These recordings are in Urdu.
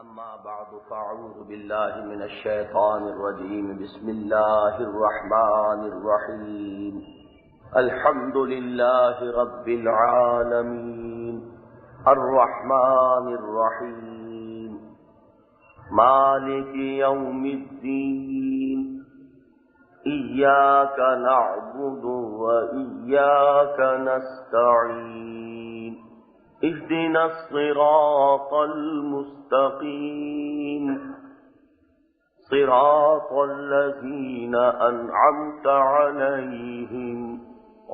أما بعد فأعوذ بالله من الشيطان الرجيم بسم الله الرحمن الرحيم الحمد لله رب العالمين الرحمن الرحيم مالك يوم الدين إياك نعبد وإياك نستعين اهدنا الصراط المستقيم صراط الذين أنعمت عليهم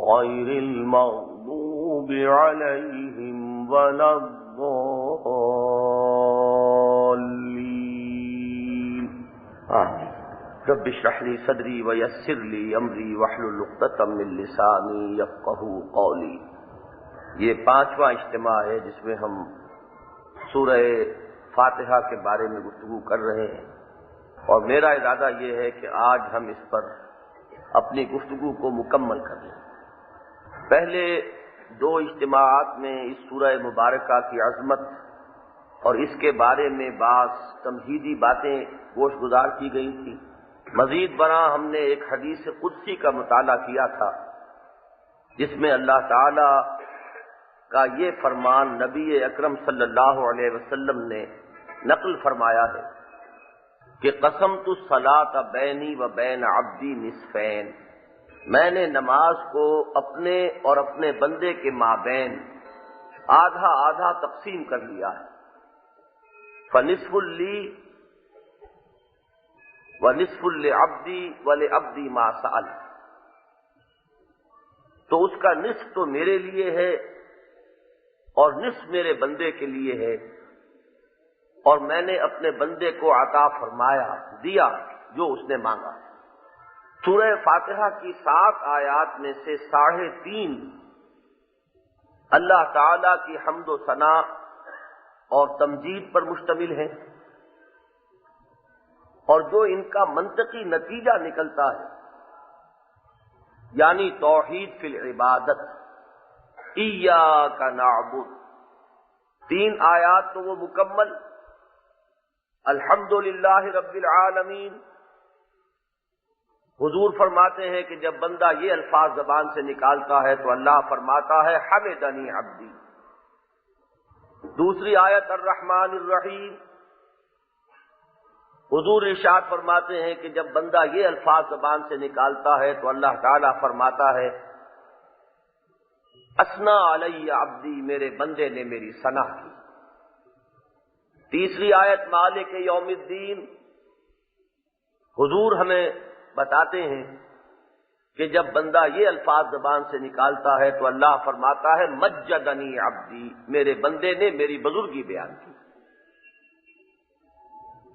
غير المغضوب عليهم ولا الضالين آمين رب اشرح لي صدري ويسر لي أمري واحلل عقدة من لساني يفقهوا قولي۔ یہ پانچواں اجتماع ہے جس میں ہم سورہ فاتحہ کے بارے میں گفتگو کر رہے ہیں، اور میرا ارادہ یہ ہے کہ آج ہم اس پر اپنی گفتگو کو مکمل کر لیں۔ پہلے دو اجتماعات میں اس سورہ مبارکہ کی عظمت اور اس کے بارے میں بعض تمہیدی باتیں گوش گزار کی گئی تھی۔ مزید برآں ہم نے ایک حدیث قدسی کا مطالعہ کیا تھا جس میں اللہ تعالی کا یہ فرمان نبی اکرم صلی اللہ علیہ وسلم نے نقل فرمایا ہے کہ قسمت الصلاۃ بینی و بین عبدی نصفین، میں نے نماز کو اپنے اور اپنے بندے کے مابین آدھا آدھا تقسیم کر لیا ہے۔ فنصف لی ونصف لعبدی ولعبدی ما سأل، تو اس کا نصف تو میرے لیے ہے اور نصف میرے بندے کے لیے ہے، اور میں نے اپنے بندے کو عطا فرمایا، دیا جو اس نے مانگا۔ سورہ فاتحہ کی 7 آیات میں سے 3.5 اللہ تعالی کی حمد و ثنا اور تمجید پر مشتمل ہے، اور جو ان کا منطقی نتیجہ نکلتا ہے یعنی توحید فی العبادت، ایاک نعبد، 3 آیات تو وہ مکمل، الحمدللہ رب العالمین۔ حضور فرماتے ہیں کہ جب بندہ یہ الفاظ زبان سے نکالتا ہے تو اللہ فرماتا ہے حمدنی عبدی۔ دوسری آیت الرحمن الرحیم، حضور ارشاد فرماتے ہیں کہ جب بندہ یہ الفاظ زبان سے نکالتا ہے تو اللہ تعالیٰ فرماتا ہے اثنا علی عبدی، میرے بندے نے میری ثنا کی۔ تیسری آیت مالک یوم الدین، حضور ہمیں بتاتے ہیں کہ جب بندہ یہ الفاظ زبان سے نکالتا ہے تو اللہ فرماتا ہے مجدنی عبدی، میرے بندے نے میری بزرگی بیان کی۔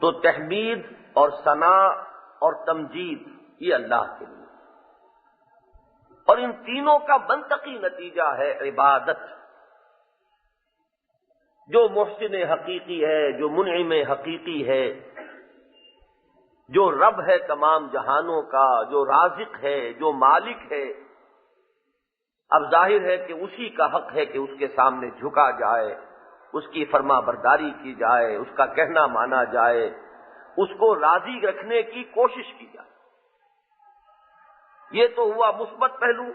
تو تحمید اور ثنا اور تمجید یہ اللہ کے لیے، اور ان تینوں کا منطقی نتیجہ ہے عبادت۔ جو محسن حقیقی ہے، جو منعم حقیقی ہے، جو رب ہے تمام جہانوں کا، جو رازق ہے، جو مالک ہے، اب ظاہر ہے کہ اسی کا حق ہے کہ اس کے سامنے جھکا جائے، اس کی فرما برداری کی جائے، اس کا کہنا مانا جائے، اس کو راضی رکھنے کی کوشش کی جائے۔ یہ تو ہوا مثبت پہلو،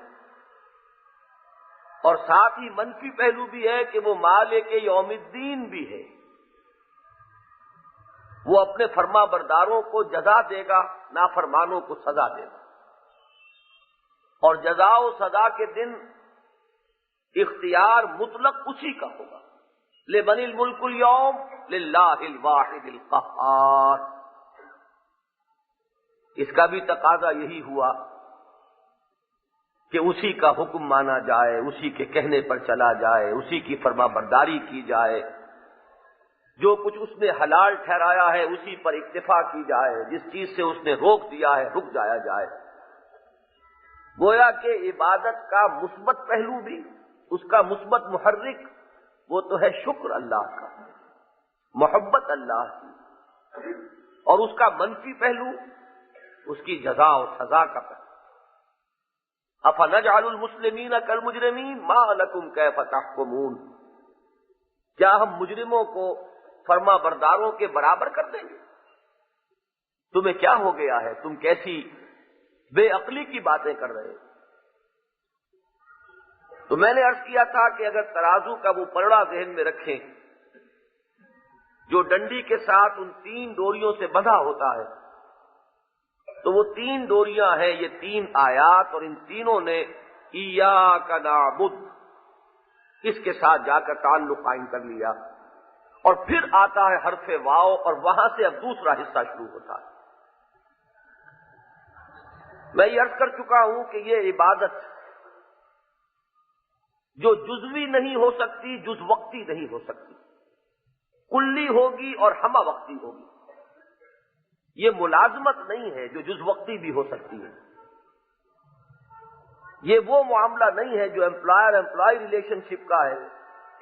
اور ساتھ ہی منفی پہلو بھی ہے کہ وہ مالک یوم الدین بھی ہے، وہ اپنے فرما برداروں کو جزا دے گا، نافرمانوں کو سزا دے گا، اور جزا و سزا کے دن اختیار مطلق اسی کا ہوگا۔ لمن الملک اليوم للہ الواحد القہار، اس کا بھی تقاضا یہی ہوا کہ اسی کا حکم مانا جائے، اسی کے کہنے پر چلا جائے، اسی کی فرما برداری کی جائے، جو کچھ اس نے حلال ٹھہرایا ہے اسی پر اکتفا کی جائے، جس چیز سے اس نے روک دیا ہے رک جایا جائے۔ گویا کہ عبادت کا مثبت پہلو بھی، اس کا مثبت محرک وہ تو ہے شکر اللہ کا، محبت اللہ کی، اور اس کا منفی پہلو اس کی جزا و سزا کا پہلو۔ افنجعل المسلمین کالمجرمین ما لکم کیف تحکمون، کیا ہم مجرموں کو فرما برداروں کے برابر کر دیں گے؟ تمہیں کیا ہو گیا ہے؟ تم کیسی بے عقلی کی باتیں کر رہے ہو؟ تو میں نے عرض کیا تھا کہ اگر ترازو کا وہ پلڑا ذہن میں رکھیں جو ڈنڈی کے ساتھ ان 3 ڈوریوں سے بندھا ہوتا ہے، تو وہ 3 ڈوریاں ہیں، یہ 3 آیات، اور ان تینوں نے ایاک نعبد اس کے ساتھ جا کر تعلق قائم کر لیا، اور پھر آتا ہے حرف واو، اور وہاں سے اب دوسرا حصہ شروع ہوتا ہے۔ میں یہ عرض کر چکا ہوں کہ یہ عبادت جو جزوی نہیں ہو سکتی، جز وقتی نہیں ہو سکتی، کلی ہوگی اور ہمہ وقتی ہوگی۔ یہ ملازمت نہیں ہے جو جز وقتی بھی ہو سکتی ہے۔ یہ وہ معاملہ نہیں ہے جو امپلائر امپلائی ریلیشن شپ کا ہے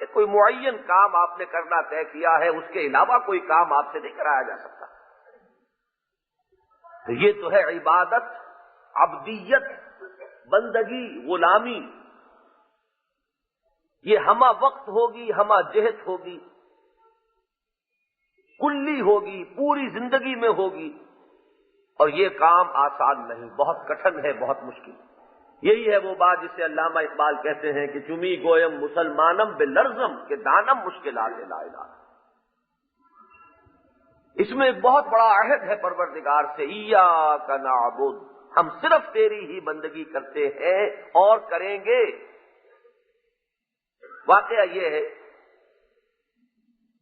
کہ کوئی معین کام آپ نے کرنا طے کیا ہے، اس کے علاوہ کوئی کام آپ سے نہیں کرایا جا سکتا۔ تو یہ تو ہے عبادت، عبدیت، بندگی، غلامی۔ یہ ہمہ وقت ہوگی، ہمہ جہت ہوگی، کلی ہوگی، پوری زندگی میں ہوگی، اور یہ کام آسان نہیں، بہت کٹھن ہے، بہت مشکل۔ یہی ہے وہ بات جسے علامہ اقبال کہتے ہیں کہ چمی گویم مسلمانم بلرزم کہ دانم مشکلات لا الہ۔ اس میں ایک بہت بڑا عہد ہے پروردگار سے، ایاک نعبد، ہم صرف تیری ہی بندگی کرتے ہیں اور کریں گے۔ واقعہ یہ ہے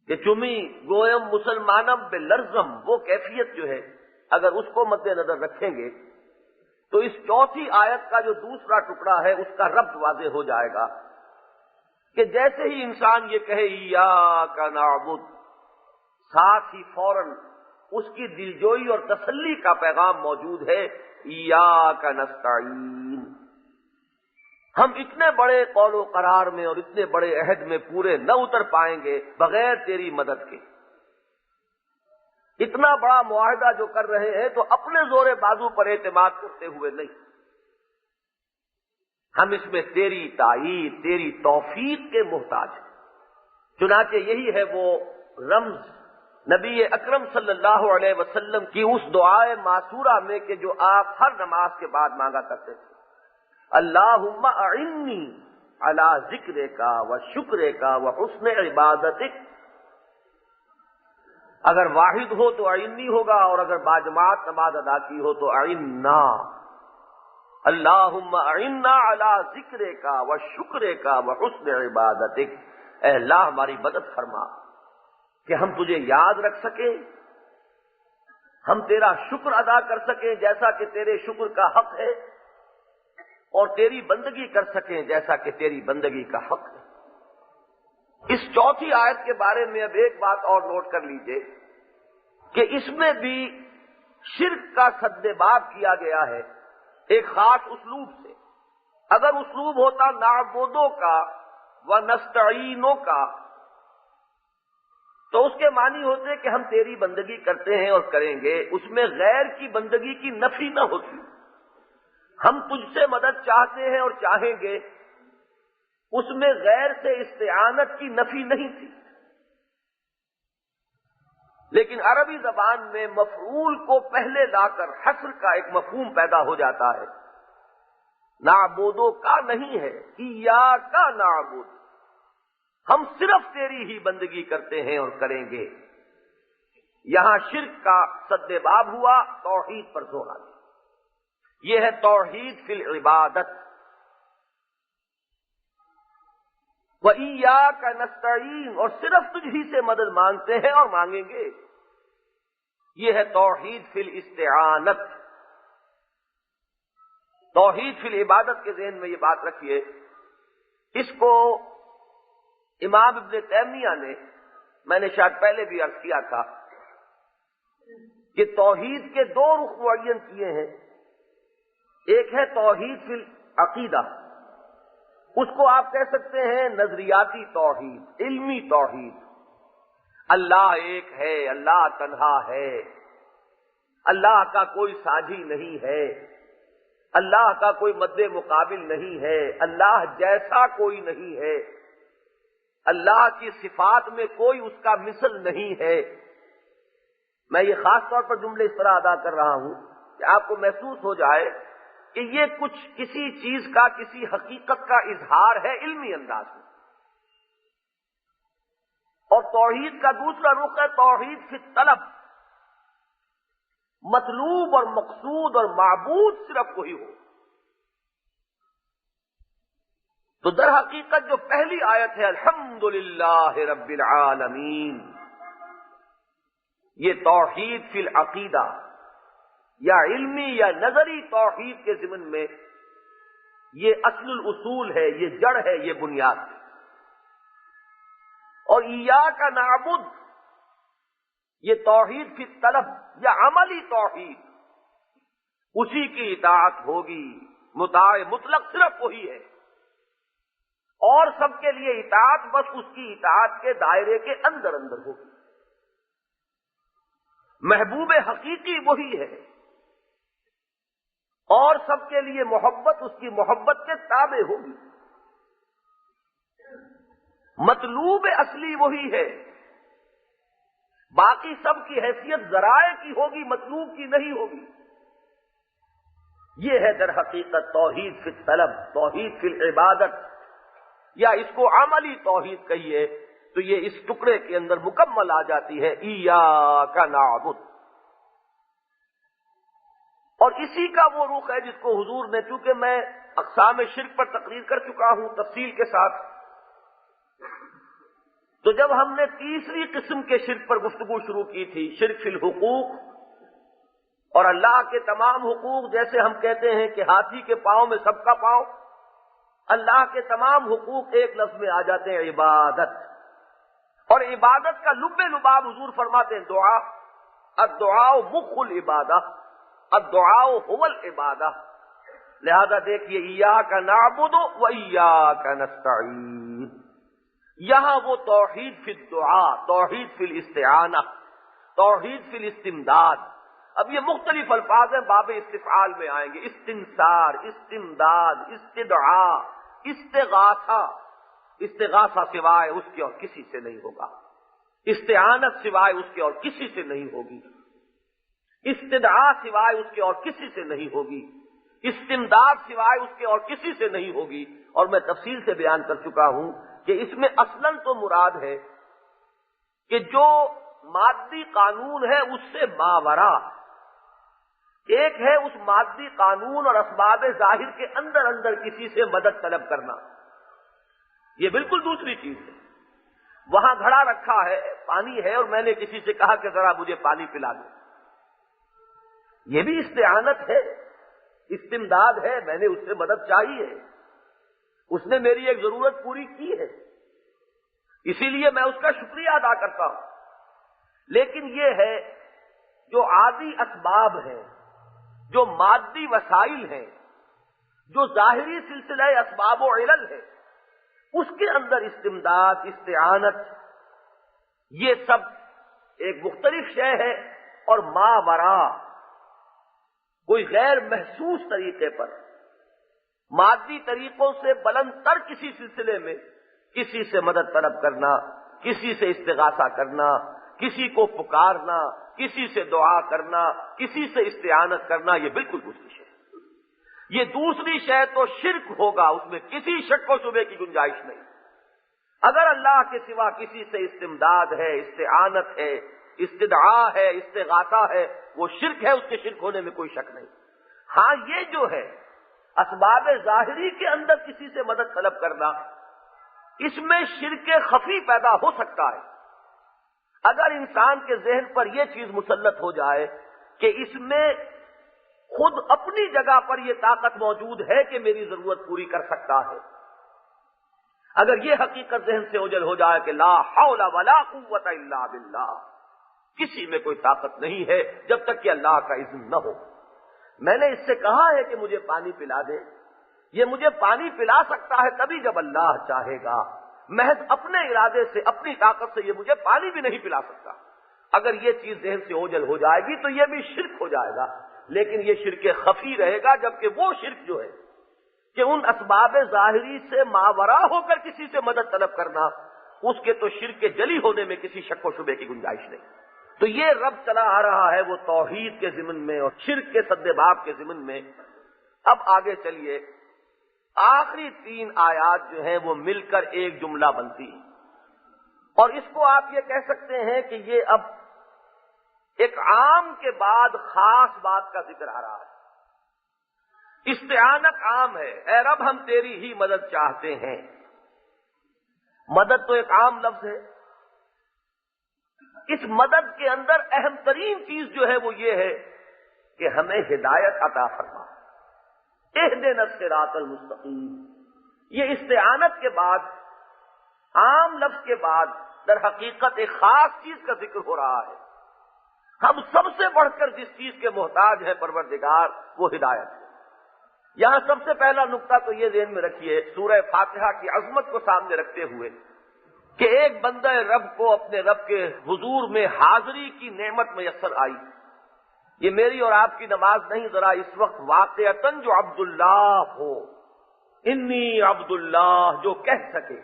کہ چمی گویم مسلمانم بلرزم، وہ کیفیت جو ہے اگر اس کو مد نظر رکھیں گے تو اس 4تھی آیت کا جو دوسرا ٹکڑا ہے اس کا ربط واضح ہو جائے گا کہ جیسے ہی انسان یہ کہے ایاک نعبد، ساتھ ہی فوراً اس کی دلجوئی اور تسلی کا پیغام موجود ہے، ایاک نستعین۔ ہم اتنے بڑے قول و قرار میں اور اتنے بڑے عہد میں پورے نہ اتر پائیں گے بغیر تیری مدد کے۔ اتنا بڑا معاہدہ جو کر رہے ہیں تو اپنے زور بازو پر اعتماد کرتے ہوئے نہیں، ہم اس میں تیری تائید، تیری توفیق کے محتاج ہیں۔ چنانچہ یہی ہے وہ رمز نبی اکرم صلی اللہ علیہ وسلم کی اس دعائے معصورہ میں کہ جو آپ ہر نماز کے بعد مانگا کرتے تھے، اللہم اعنی علی ذکرک و شکرک و حسن عبادتک۔ اگر واحد ہو تو اعنی ہوگا، اور اگر باجماعت نماز ادا کی ہو تو اعنا۔ اللہم اعنا علی ذکرک و شکرک و حسن عبادتک۔ اے اللہ ہماری مدد فرما کہ ہم تجھے یاد رکھ سکیں، ہم تیرا شکر ادا کر سکیں جیسا کہ تیرے شکر کا حق ہے، اور تیری بندگی کر سکیں جیسا کہ تیری بندگی کا حق ہے۔ اس 4تھی آیت کے بارے میں اب ایک بات اور نوٹ کر لیجئے کہ اس میں بھی شرک کا سد باب کیا گیا ہے ایک خاص اسلوب سے۔ اگر اسلوب ہوتا نعبدوں کا و نستعینوں کا تو اس کے معنی ہوتے کہ ہم تیری بندگی کرتے ہیں اور کریں گے، اس میں غیر کی بندگی کی نفی نہ ہوتی۔ ہم تجھ سے مدد چاہتے ہیں اور چاہیں گے، اس میں غیر سے استعانت کی نفی نہیں تھی۔ لیکن عربی زبان میں مفعول کو پہلے لا کر حصر کا ایک مفہوم پیدا ہو جاتا ہے۔ نعبدو کا نہیں ہے، ایاک نعبد، ہم صرف تیری ہی بندگی کرتے ہیں اور کریں گے۔ یہاں شرک کا سد باب ہوا، توحید پر زور آ گیا۔ یہ ہے توحید فی العبادت۔ وَإِيَّاكَ نَسْتَعِينُ، اور صرف تجھ ہی سے مدد مانگتے ہیں اور مانگیں گے۔ یہ ہے توحید فی الاستعانت۔ توحید فی العبادت کے ذہن میں یہ بات رکھیے، اس کو امام ابن تیمیہ نے، میں نے شاید پہلے بھی عرض کیا تھا کہ توحید کے 2 رخ معین کیے ہیں۔ ایک ہے توحید فی العقیدہ، اس کو آپ کہہ سکتے ہیں نظریاتی توحید، علمی توحید۔ اللہ ایک ہے، اللہ تنہا ہے، اللہ کا کوئی ساجی نہیں ہے، اللہ کا کوئی مد مقابل نہیں ہے، اللہ جیسا کوئی نہیں ہے، اللہ کی صفات میں کوئی اس کا مثل نہیں ہے۔ میں یہ خاص طور پر جملے اس طرح ادا کر رہا ہوں کہ آپ کو محسوس ہو جائے کہ یہ کچھ کسی چیز کا، کسی حقیقت کا اظہار ہے علمی انداز میں۔ اور توحید کا دوسرا رخ ہے توحید فی طلب، مطلوب اور مقصود اور معبود صرف وہی ہو۔ تو در حقیقت جو پہلی آیت ہے الحمدللہ رب العالمین، یہ توحید فی العقیدہ یا علمی یا نظری توحید کے ضمن میں یہ اصل الاصول ہے، یہ جڑ ہے، یہ بنیاد ہے۔ اور ایاک نعبد یہ توحید فی طلب یا عملی توحید، اسی کی اطاعت ہوگی، مطاع مطلق صرف وہی ہے، اور سب کے لیے اطاعت بس اس کی اطاعت کے دائرے کے اندر اندر ہوگی۔ محبوب حقیقی وہی ہے، اور سب کے لیے محبت اس کی محبت کے تابع ہوگی۔ مطلوب اصلی وہی ہے، باقی سب کی حیثیت ذرائع کی ہوگی، مطلوب کی نہیں ہوگی۔ یہ ہے در حقیقت توحید فی الطلب، توحید فی العبادت، یا اس کو عملی توحید کہیے تو یہ اس ٹکڑے کے اندر مکمل آ جاتی ہے ایاک نعبد۔ اور اسی کا وہ رخ ہے جس کو حضور نے، چونکہ میں اقسام شرک پر تقریر کر چکا ہوں تفصیل کے ساتھ، تو جب ہم نے تیسری قسم کے شرک پر گفتگو شروع کی تھی، شرک فی الحقوق، اور اللہ کے تمام حقوق، جیسے ہم کہتے ہیں کہ ہاتھی کے پاؤں میں سب کا پاؤں، اللہ کے تمام حقوق ایک لفظ میں آ جاتے ہیں عبادت۔ اور عبادت کا لب لباب حضور فرماتے ہیں دعا، الدعاء مخ العبادہ، الدعاء هو العبادہ۔ لہذا دیکھیے ایاک نعبد و ایاک نستعین، یہاں وہ توحید فی الدعاء، توحید فی الاستعانہ، توحید فی الاستمداد۔ اب یہ مختلف الفاظ ہیں، باب استفعال میں آئیں گے، استنصار، استمداد، استدعاء، استغاثہ۔ استغاثہ سوائے اس کے اور کسی سے نہیں ہوگا، استعانت سوائے اس کے اور کسی سے نہیں ہوگی، استدعاء سوائے اس کے اور کسی سے نہیں ہوگی، استمداد سوائے اس کے اور کسی سے نہیں ہوگی۔ اور میں تفصیل سے بیان کر چکا ہوں کہ اس میں اصلاً تو مراد ہے کہ جو مادی قانون ہے اس سے ماورا، ایک ہے اس مادی قانون اور اسباب ظاہر کے اندر اندر کسی سے مدد طلب کرنا، یہ بالکل دوسری چیز ہے۔ وہاں گھڑا رکھا ہے، پانی ہے، اور میں نے کسی سے کہا کہ ذرا مجھے پانی پلا دو، یہ بھی استعانت ہے، استمداد ہے، میں نے اس سے مدد چاہی ہے، اس نے میری ایک ضرورت پوری کی ہے، اسی لیے میں اس کا شکریہ ادا کرتا ہوں۔ لیکن یہ ہے جو عادی اسباب ہیں، جو مادی وسائل ہیں، جو ظاہری سلسلہ اسباب و علل ہے، اس کے اندر استمداد، استعانت، یہ سب ایک مختلف شے ہے، اور ماورا کوئی غیر محسوس طریقے پر، مادی طریقوں سے بلند تر کسی سلسلے میں کسی سے مدد طلب کرنا، کسی سے استغاثہ کرنا، کسی کو پکارنا، کسی سے دعا کرنا، کسی سے استعانت کرنا، یہ بالکل دوسری شے۔ یہ دوسری شے تو شرک ہوگا، اس میں کسی شک و شبے کی گنجائش نہیں۔ اگر اللہ کے سوا کسی سے استمداد ہے، استعانت ہے، استدعاء ہے، استغاثہ ہے، وہ شرک ہے، اس کے شرک ہونے میں کوئی شک نہیں۔ ہاں یہ جو ہے اسباب ظاہری کے اندر کسی سے مدد طلب کرنا، اس میں شرک خفی پیدا ہو سکتا ہے۔ اگر انسان کے ذہن پر یہ چیز مسلط ہو جائے کہ اس میں خود اپنی جگہ پر یہ طاقت موجود ہے کہ میری ضرورت پوری کر سکتا ہے، اگر یہ حقیقت ذہن سے اوجھل ہو جائے کہ لا حول ولا قوت الا باللہ، کسی میں کوئی طاقت نہیں ہے جب تک کہ اللہ کا اذن نہ ہو۔ میں نے اس سے کہا ہے کہ مجھے پانی پلا دے، یہ مجھے پانی پلا سکتا ہے تبھی جب اللہ چاہے گا، محض اپنے ارادے سے، اپنی طاقت سے یہ مجھے پانی بھی نہیں پلا سکتا۔ اگر یہ چیز ذہن سے اوجھل ہو جائے گی تو یہ بھی شرک ہو جائے گا، لیکن یہ شرک خفی رہے گا، جبکہ وہ شرک جو ہے کہ ان اسباب ظاہری سے ماورا ہو کر کسی سے مدد طلب کرنا، اس کے تو شرک کے جلی ہونے میں کسی شک و شبے کی گنجائش نہیں۔ تو یہ رب چلا آ رہا ہے وہ توحید کے ضمن میں اور شرک کے سد باب کے ضمن میں۔ اب آگے چلیے، آخری 3 آیات جو ہیں وہ مل کر ایک جملہ بنتی ہیں، اور اس کو آپ یہ کہہ سکتے ہیں کہ یہ اب ایک عام کے بعد خاص بات کا ذکر آ رہا ہے۔ استعانت عام ہے، اے رب ہم تیری ہی مدد چاہتے ہیں۔ مدد تو ایک عام لفظ ہے، اس مدد کے اندر اہم ترین چیز جو ہے وہ یہ ہے کہ ہمیں ہدایت عطا فرما، اہدنا الصراط المستقیم۔ یہ استعانت کے بعد، عام لفظ کے بعد، در حقیقت ایک خاص چیز کا ذکر ہو رہا ہے۔ ہم سب سے بڑھ کر جس چیز کے محتاج ہے پروردگار، وہ ہدایت ہے۔ یہاں سب سے پہلا نقطہ تو یہ ذہن میں رکھیے، سورہ فاتحہ کی عظمت کو سامنے رکھتے ہوئے، کہ ایک بندہ رب کو اپنے رب کے حضور میں حاضری کی نعمت میسر آئی۔ یہ میری اور آپ کی نماز نہیں، ذرا اس وقت واقعتاً جو عبداللہ ہو، انی عبداللہ جو کہہ سکے،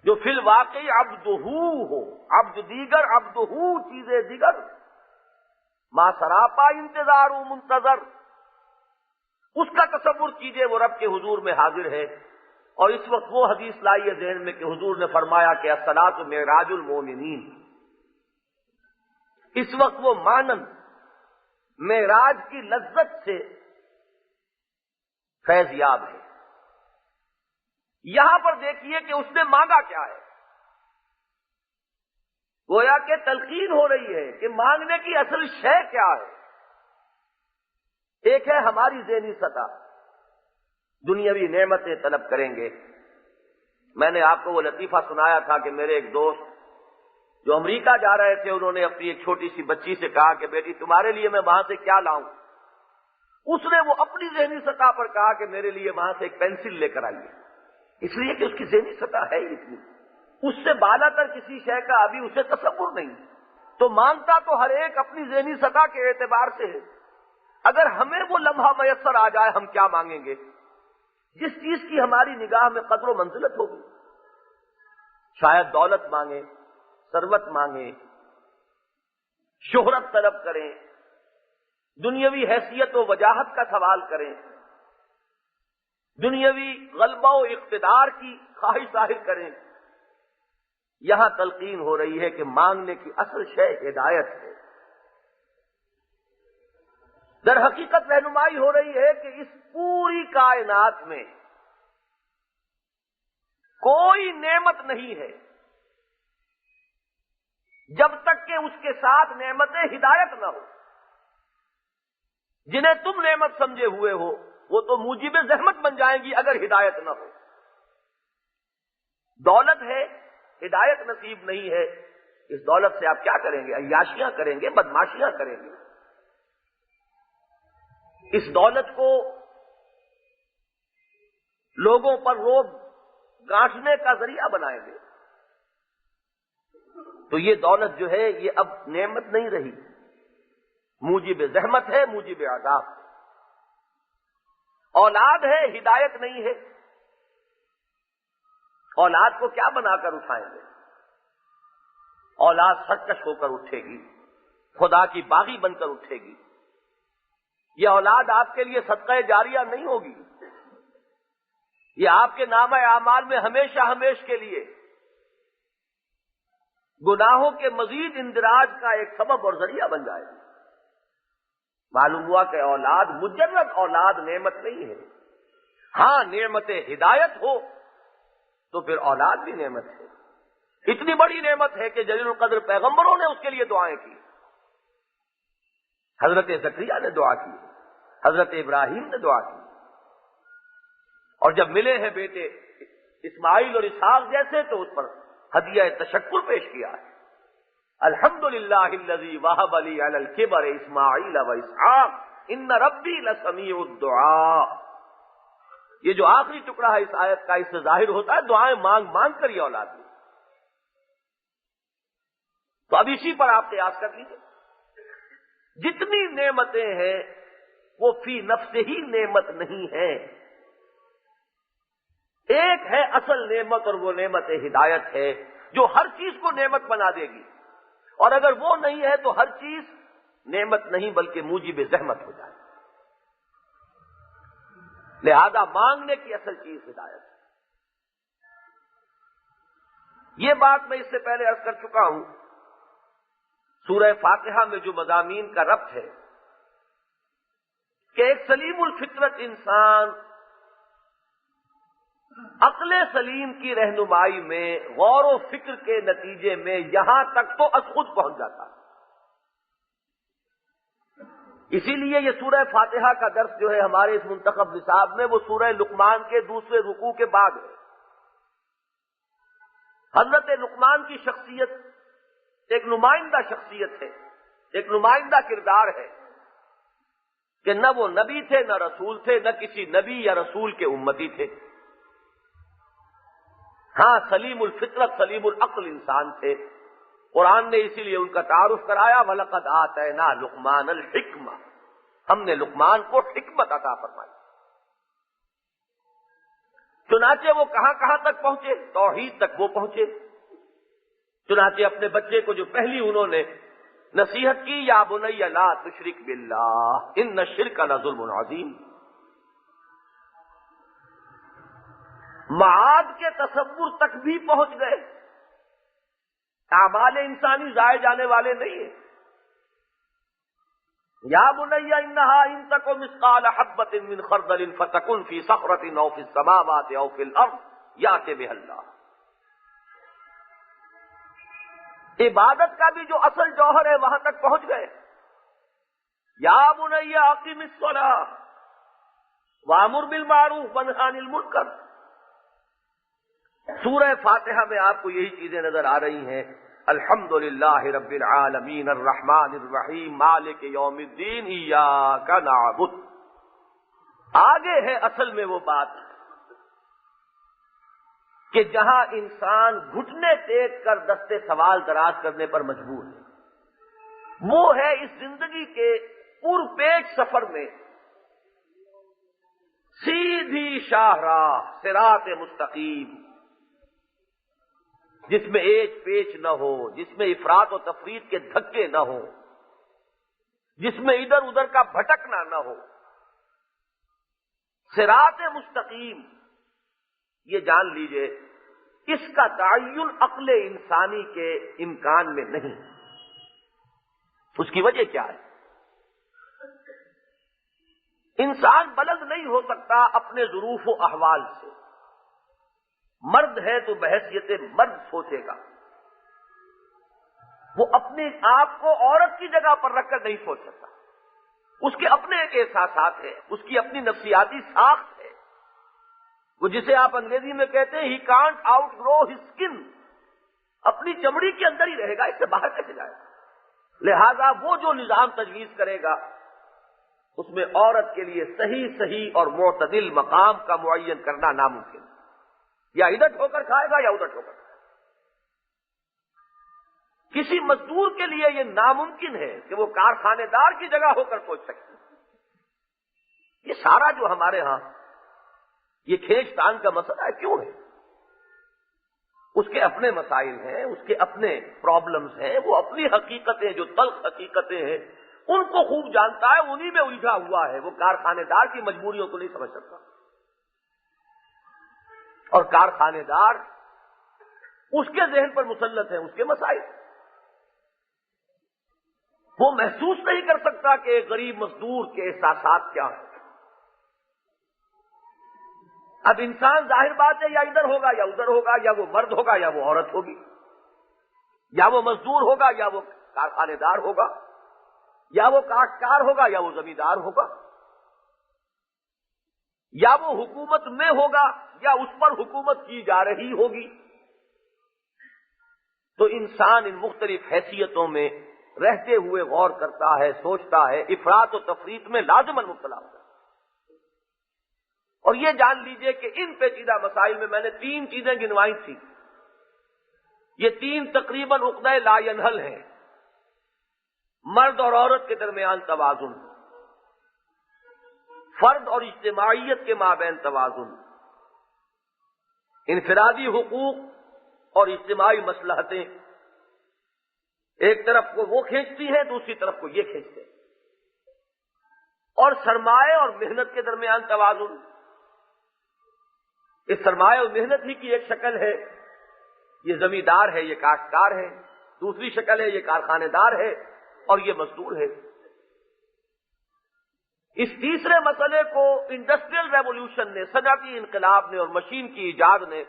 جو فی الواقعی عبدہ ہو، عبد دیگر عبدہ چیزیں دیگر، ما سراپا انتظار و منتظر، اس کا تصور کیجئے وہ رب کے حضور میں حاضر ہے۔ اور اس وقت وہ حدیث لائیے ذہن میں کہ حضور نے فرمایا کہ الصلاۃ معراج المومنین، اس وقت وہ مانند معراج کی لذت سے فیض یاب ہے۔ یہاں پر دیکھیے کہ اس نے مانگا کیا ہے، گویا کہ تلقین ہو رہی ہے کہ مانگنے کی اصل شے کیا ہے۔ ایک ہے ہماری ذہنی سطح، دنیاوی نعمتیں طلب کریں گے۔ میں نے آپ کو وہ لطیفہ سنایا تھا کہ میرے ایک دوست جو امریکہ جا رہے تھے، انہوں نے اپنی ایک چھوٹی سی بچی سے کہا کہ بیٹی تمہارے لیے میں وہاں سے کیا لاؤں؟ اس نے وہ اپنی ذہنی سطح پر کہا کہ میرے لیے وہاں سے ایک پینسل لے کر آئیے، اس لیے کہ اس کی ذہنی سطح ہے ہی اتنی، اس سے بالا تر کسی شے کا ابھی اسے تصور نہیں۔ تو مانگتا تو ہر ایک اپنی ذہنی سطح کے اعتبار سے ہے۔ اگر ہمیں وہ لمحہ میسر آ جائے، ہم کیا مانگیں گے؟ جس چیز کی ہماری نگاہ میں قدر و منزلت ہوگی، شاید دولت مانگیں، ثروت مانگیں، شہرت طلب کریں، دنیاوی حیثیت و وجاہت کا سوال کریں، دنیاوی غلبہ و اقتدار کی خواہش ظاہر کریں۔ یہاں تلقین ہو رہی ہے کہ مانگنے کی اصل شے ہدایت ہے۔ در حقیقت رہنمائی ہو رہی ہے کہ اس پوری کائنات میں کوئی نعمت نہیں ہے جب تک کہ اس کے ساتھ نعمت ہدایت نہ ہو۔ جنہیں تم نعمت سمجھے ہوئے ہو وہ تو موجب زحمت بن جائیں گی اگر ہدایت نہ ہو۔ دولت ہے، ہدایت نصیب نہیں ہے، اس دولت سے آپ کیا کریں گے؟ عیاشیاں کریں گے، بدماشیاں کریں گے، اس دولت کو لوگوں پر روب گانٹنے کا ذریعہ بنائیں گے۔ تو یہ دولت جو ہے یہ اب نعمت نہیں رہی، موجب زحمت ہے، موجب عذاب۔ اولاد ہے، ہدایت نہیں ہے، اولاد کو کیا بنا کر اٹھائیں گے؟ اولاد سرکش ہو کر اٹھے گی، خدا کی باغی بن کر اٹھے گی۔ یہ اولاد آپ کے لیے صدقہ جاریہ نہیں ہوگی، یہ آپ کے نامہ اعمال میں ہمیشہ ہمیش کے لیے گناہوں کے مزید اندراج کا ایک سبب اور ذریعہ بن جائے گی۔ معلوم ہوا کہ اولاد مجرد اولاد نعمت نہیں ہے، ہاں نعمت ہدایت ہو تو پھر اولاد بھی نعمت ہے۔ اتنی بڑی نعمت ہے کہ جلیل القدر پیغمبروں نے اس کے لیے دعائیں کی۔ حضرت زکریا نے دعا کی، حضرت ابراہیم نے دعا کی، اور جب ملے ہیں بیٹے اسماعیل اور اسحاق جیسے تو اس پر ہدیہ تشکر پیش کیا ہے۔ الحمدللہ الذی وہب لی علی الکبر اسماعیل و اسحاق ان ربی لسمیع الدعاء۔ یہ جو آخری ٹکڑا ہے اس آیت کا، اس سے ظاہر ہوتا ہے دعائیں مانگ مانگ کر یہ اولاد دی۔ تو اب اسی پر آپ قیاس کر لیجیے، جتنی نعمتیں ہیں وہ فی نفس ہی نعمت نہیں ہے۔ ایک ہے اصل نعمت اور وہ نعمت ہدایت ہے، جو ہر چیز کو نعمت بنا دے گی، اور اگر وہ نہیں ہے تو ہر چیز نعمت نہیں بلکہ موجب زحمت ہو جائے. لہذا مانگنے کی اصل چیز ہدایت ہے. یہ بات میں اس سے پہلے عرض کر چکا ہوں. سورہ فاتحہ میں جو مضامین کا ربط ہے کہ ایک سلیم الفطرت انسان عقل سلیم کی رہنمائی میں غور و فکر کے نتیجے میں یہاں تک تو از خود پہنچ جاتا ہے. اسی لیے یہ سورہ فاتحہ کا درس جو ہے ہمارے اس منتخب نصاب میں وہ سورہ لقمان کے دوسرے رکوع کے بعد ہے. حضرت لقمان کی شخصیت ایک نمائندہ شخصیت ہے، ایک نمائندہ کردار ہے کہ نہ وہ نبی تھے نہ رسول تھے، نہ کسی نبی یا رسول کے امتی تھے. ہاں سلیم الفطرت سلیم العقل انسان تھے. قرآن نے اسی لیے ان کا تعارف کرایا وَلَقَدْ آتَيْنَا لُقْمَانَ الْحِكْمَةَ، ہم نے لقمان کو حکمت عطا فرمائی. چنانچہ وہ کہاں کہاں تک پہنچے؟ توحید تک وہ پہنچے. چنانچہ اپنے بچے کو جو پہلی انہوں نے نصیحت کی، یا بنی لا تشرک باللہ ان الشرک لظلم عظیم، معاد کے تصور تک بھی پہنچ گئے. اعمال انسانی ضائع جانے والے نہیں ہیں. یا بنی انہا ان تک مثقال حبۃ من خردل فتکن فی صخرۃ او فی السماوات او فی الارض یأتی بها اللہ. عبادت کا بھی جو اصل جوہر ہے وہاں تک پہنچ گئے. یا بنی اقم الصلاۃ وامر بالمعروف وانہ عن المنکر. سورہ فاتحہ میں آپ کو یہی چیزیں نظر آ رہی ہیں. الحمدللہ رب العالمین الرحمن الرحیم مالک یوم الدین ایاک نعبد. آگے ہے اصل میں وہ بات کہ جہاں انسان گھٹنے ٹیک کر دستے سوال دراز کرنے پر مجبور ہے، وہ ہے اس زندگی کے پرپیچ سفر میں سیدھی شاہراہ صراط مستقیم، جس میں ایچ پیچ نہ ہو، جس میں افراط و تفریط کے دھکے نہ ہو، جس میں ادھر ادھر کا بھٹکنا نہ ہو. صراط مستقیم یہ جان لیجئے اس کا تعین عقل انسانی کے امکان میں نہیں. اس کی وجہ کیا ہے؟ انسان بلند نہیں ہو سکتا اپنے ظروف و احوال سے. مرد ہے تو بحیثیت مرد سوچے گا، وہ اپنے آپ کو عورت کی جگہ پر رکھ کر نہیں سوچ سکتا. اس کے اپنے ایک احساسات ہیں، اس کی اپنی نفسیاتی ساخت ہے. وہ جسے آپ انگریزی میں کہتے ہیں he can't outgrow his skin, اپنی چمڑی کے اندر ہی رہے گا، اس سے باہر کیسے جائے گا. لہذا وہ جو نظام تجویز کرے گا اس میں عورت کے لیے صحیح اور معتدل مقام کا معین کرنا ناممکن. یا ادھر ٹھوکر کھائے گا یا ادھر ٹھوکر کھائے گا. کسی مزدور کے لیے یہ ناممکن ہے کہ وہ کارخانے دار کی جگہ ہو کر سوچ سکتے. یہ سارا جو ہمارے ہاں یہ کھینچ تان کا مسئلہ ہے، کیوں ہے؟ اس کے اپنے مسائل ہیں، اس کے اپنے پرابلمز ہیں، وہ اپنی حقیقتیں جو تلخ حقیقتیں ہیں ان کو خوب جانتا ہے، انہی میں الجھا ہوا ہے. وہ کارخانے دار کی مجبوریوں کو نہیں سمجھ سکتا. اور کارخانے دار اس کے ذہن پر مسلط ہیں اس کے مسائل. وہ محسوس نہیں کر سکتا کہ ایک غریب مزدور کے احساسات کیا ہیں. اب انسان ظاہر بات ہے یا ادھر ہوگا یا ادھر ہوگا، یا وہ مرد ہوگا یا وہ عورت ہوگی، یا وہ مزدور ہوگا یا وہ کارخانے دار ہوگا، یا وہ کاشتکار ہوگا یا وہ زمیندار ہوگا، یا وہ حکومت میں ہوگا یا اس پر حکومت کی جا رہی ہوگی. تو انسان ان مختلف حیثیتوں میں رہتے ہوئے غور کرتا ہے، سوچتا ہے، افراط و تفریط میں لازماً مبتلا ہوتا ہے. اور یہ جان لیجئے کہ ان پیچیدہ مسائل میں میں نے 3 چیزیں گنوائی تھیں. یہ 3 تقریباً عقدہ لا ینحل ہیں. مرد اور عورت کے درمیان توازن، فرد اور اجتماعیت کے مابین توازن، انفرادی حقوق اور اجتماعی مصلحتیں ایک طرف کو وہ کھینچتی ہیں، دوسری طرف کو یہ کھینچتے ہیں، اور سرمایہ اور محنت کے درمیان توازن۔ اس سرمایہ اور محنت ہی کی ایک شکل ہے، یہ زمیندار ہے، یہ کاشتکار ہے، دوسری شکل ہے، یہ کارخانے دار ہے، اور یہ مزدور ہے۔ اس تیسرے مسئلے کو انڈسٹریل ریولوشن نے، صنعتی انقلاب نے اور مشین کی ایجاد نے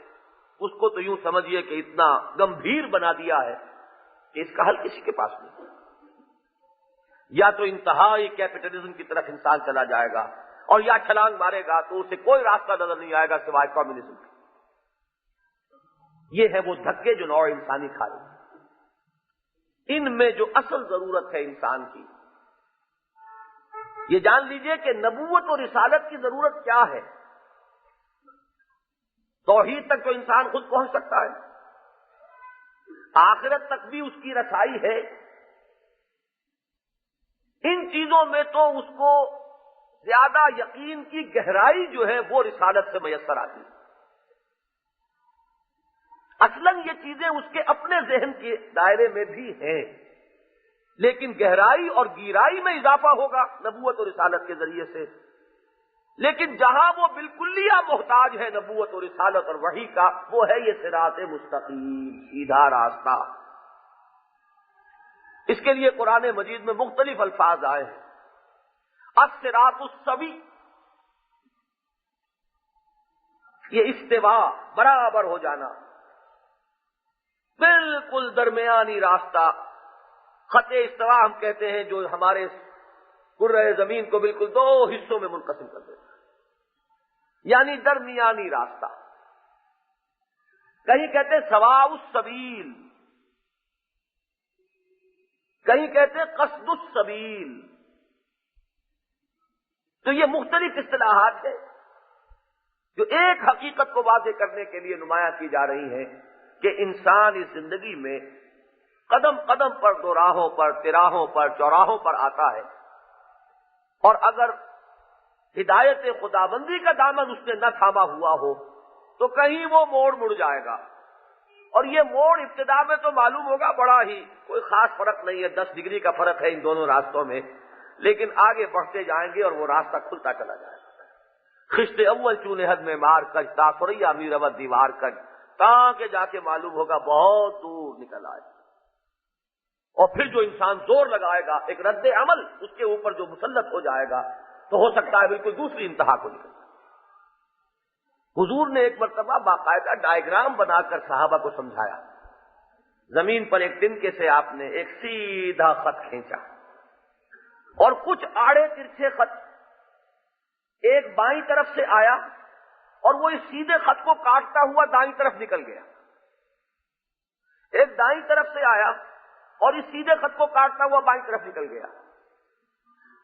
اس کو تو یوں سمجھیے کہ اتنا گمبھیر بنا دیا ہے کہ اس کا حل کسی کے پاس نہیں۔ یا تو انتہائی کیپٹلزم کی طرف انسان چلا جائے گا، اور یا چھلانگ مارے گا تو اسے کوئی راستہ نظر نہیں آئے گا سوائے کمیونزم کے۔ یہ ہے وہ دھکے جو نوع انسانی کھا رہی ہے۔ ان میں جو اصل ضرورت ہے انسان کی، یہ جان لیجئے کہ نبوت اور رسالت کی ضرورت کیا ہے۔ توحید تک تو انسان خود پہنچ سکتا ہے، آخرت تک بھی اس کی رسائی ہے، ان چیزوں میں تو اس کو زیادہ یقین کی گہرائی جو ہے وہ رسالت سے میسر آتی ہے۔ اصلاً یہ چیزیں اس کے اپنے ذہن کے دائرے میں بھی ہیں، لیکن گہرائی اور گیرائی میں اضافہ ہوگا نبوت اور رسالت کے ذریعے سے۔ لیکن جہاں وہ بالکلیہ محتاج ہے نبوت اور رسالت اور وحی کا، وہ ہے یہ صراط مستقیم، سیدھا راستہ۔ اس کے لیے قرآن مجید میں مختلف الفاظ آئے ہیں۔ الصراط السوی، یہ استوا، برابر ہو جانا، بالکل درمیانی راستہ۔ خط استوا ہم کہتے ہیں جو ہمارے کرۂ زمین کو بالکل دو حصوں میں منقسم کر دیتا ہے، یعنی درمیانی راستہ۔ کہیں کہتے ہیں سواء السبیل، کہیں کہتے ہیں قصد السبیل۔ تو یہ مختلف اصطلاحات ہیں جو ایک حقیقت کو واضح کرنے کے لیے نمایاں کی جا رہی ہیں کہ انسان اس زندگی میں قدم قدم پر، دوراہوں پر، تراہوں پر، چوراہوں پر آتا ہے، اور اگر ہدایت خداوندی کا دامن اس نے نہ تھاما ہوا ہو تو کہیں وہ موڑ مڑ جائے گا، اور یہ موڑ ابتدا میں تو معلوم ہوگا بڑا ہی کوئی خاص فرق نہیں ہے، 10 ڈگری کا فرق ہے ان دونوں راستوں میں، لیکن آگے بڑھتے جائیں گے اور وہ راستہ کھلتا چلا جائے گا۔ خشت اول چونے حد میں مار کج، تاثریا امیر ابد دیوار کج، تاکہ جا کے معلوم ہوگا بہت دور نکل آئے۔ اور پھر جو انسان زور لگائے گا، ایک رد عمل اس کے اوپر جو مسلط ہو جائے گا، تو ہو سکتا ہے بالکل دوسری انتہا کو نکل جائے۔ حضور نے ایک مرتبہ باقاعدہ ڈائیگرام بنا کر صحابہ کو سمجھایا۔ زمین پر ایک تنکے سے آپ نے ایک سیدھا خط کھینچا، اور کچھ آڑے ترچھے خط ایک بائیں طرف سے آیا، اور وہ اس سیدھے خط کو کاٹتا ہوا دائیں طرف نکل گیا۔ ایک دائیں طرف سے آیا اور اس سیدھے خط کو کاٹتا ہوا بائیں طرف نکل گیا۔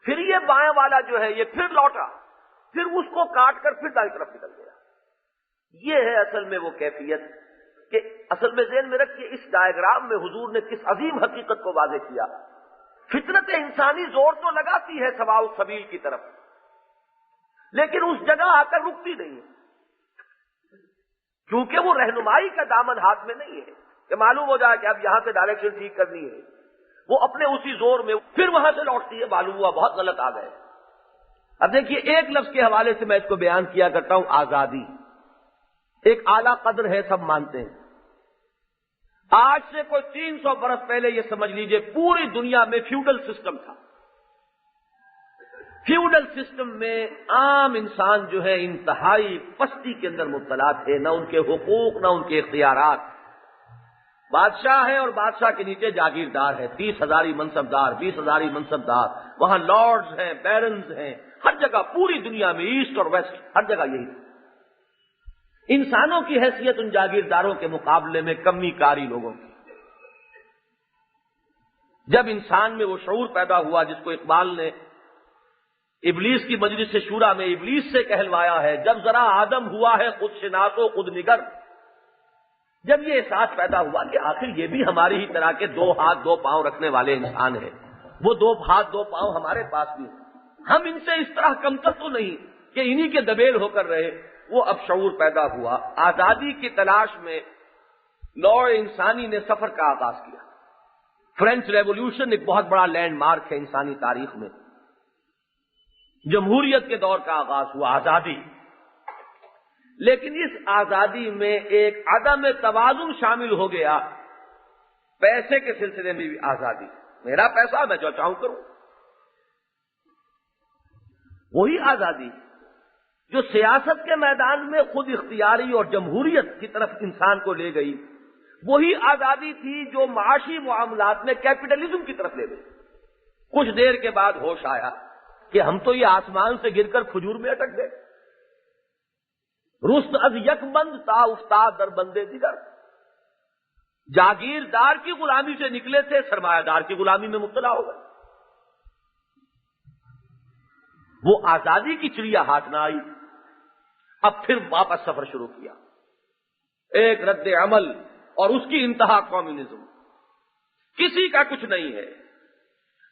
پھر یہ بائیں والا جو ہے یہ پھر لوٹا، پھر اس کو کاٹ کر پھر دائیں طرف نکل گیا۔ یہ ہے اصل میں وہ کیفیت کہ اصل میں ذہن میں رکھیے اس ڈائیگرام میں حضور نے کس عظیم حقیقت کو واضح کیا۔ فطرت انسانی زور تو لگاتی ہے سواء السبیل کی طرف، لیکن اس جگہ آ کر رکتی نہیں ہے، کیونکہ وہ رہنمائی کا دامن ہاتھ میں نہیں ہے کہ معلوم ہو جائے کہ اب یہاں سے ڈائریکشن ٹھیک کرنی ہے۔ وہ اپنے اسی زور میں پھر وہاں سے لوٹتی ہے، معلوم ہوا بہت غلط آ گئے۔ اب دیکھیے ایک لفظ کے حوالے سے میں اس کو بیان کیا کرتا ہوں، آزادی ایک اعلیٰ قدر ہے، سب مانتے ہیں۔ آج سے کوئی 300 برس پہلے یہ سمجھ لیجئے پوری دنیا میں فیوڈل سسٹم تھا۔ فیوڈل سسٹم میں عام انسان جو ہے انتہائی پستی کے اندر مبتلا تھے، نہ ان کے حقوق نہ ان کے اختیارات۔ بادشاہ ہے اور بادشاہ کے نیچے جاگیردار ہے، 30,000 منصبدار، 20,000 منصبدار، وہاں لارڈز ہیں، بیرنز ہیں، ہر جگہ پوری دنیا میں ایسٹ اور ویسٹ ہر جگہ یہی ہے۔ انسانوں کی حیثیت ان جاگیرداروں کے مقابلے میں کمی کاری لوگوں کی۔ جب انسان میں وہ شعور پیدا ہوا جس کو اقبال نے ابلیس کی مجلس شورا میں ابلیس سے کہلوایا ہے، جب ذرا آدم ہوا ہے خود شناس و خود نگر، جب یہ احساس پیدا ہوا کہ آخر یہ بھی ہماری ہی طرح کے 2 ہاتھ 2 پاؤں رکھنے والے انسان ہیں، وہ 2 ہاتھ 2 پاؤں ہمارے پاس بھی ہیں، ہم ان سے اس طرح کمتر تو نہیں کہ انہی کے دبیل ہو کر رہے، وہ اب شعور پیدا ہوا۔ آزادی کی تلاش میں نوع انسانی نے سفر کا آغاز کیا۔ فرینچ ریولوشن ایک بہت بڑا لینڈ مارک ہے انسانی تاریخ میں۔ جمہوریت کے دور کا آغاز ہوا، آزادی، لیکن اس آزادی میں ایک عدم توازن شامل ہو گیا۔ پیسے کے سلسلے میں بھی آزادی، میرا پیسہ میں جو چاہوں کروں۔ وہی آزادی جو سیاست کے میدان میں خود اختیاری اور جمہوریت کی طرف انسان کو لے گئی، وہی آزادی تھی جو معاشی معاملات میں کیپٹلزم کی طرف لے گئی۔ کچھ دیر کے بعد ہوش آیا کہ ہم تو یہ آسمان سے گر کر کھجور میں اٹک گئے۔ رست از یک بند تا افتاد در بندے دیگر، جاگیردار کی غلامی سے نکلے تھے، سرمایہ دار کی غلامی میں مبتلا ہو گئے۔ وہ آزادی کی چڑیا ہاتھ نہ آئی، اب پھر واپس سفر شروع کیا۔ ایک رد عمل اور اس کی انتہا کمیونزم۔ کسی کا کچھ نہیں ہے۔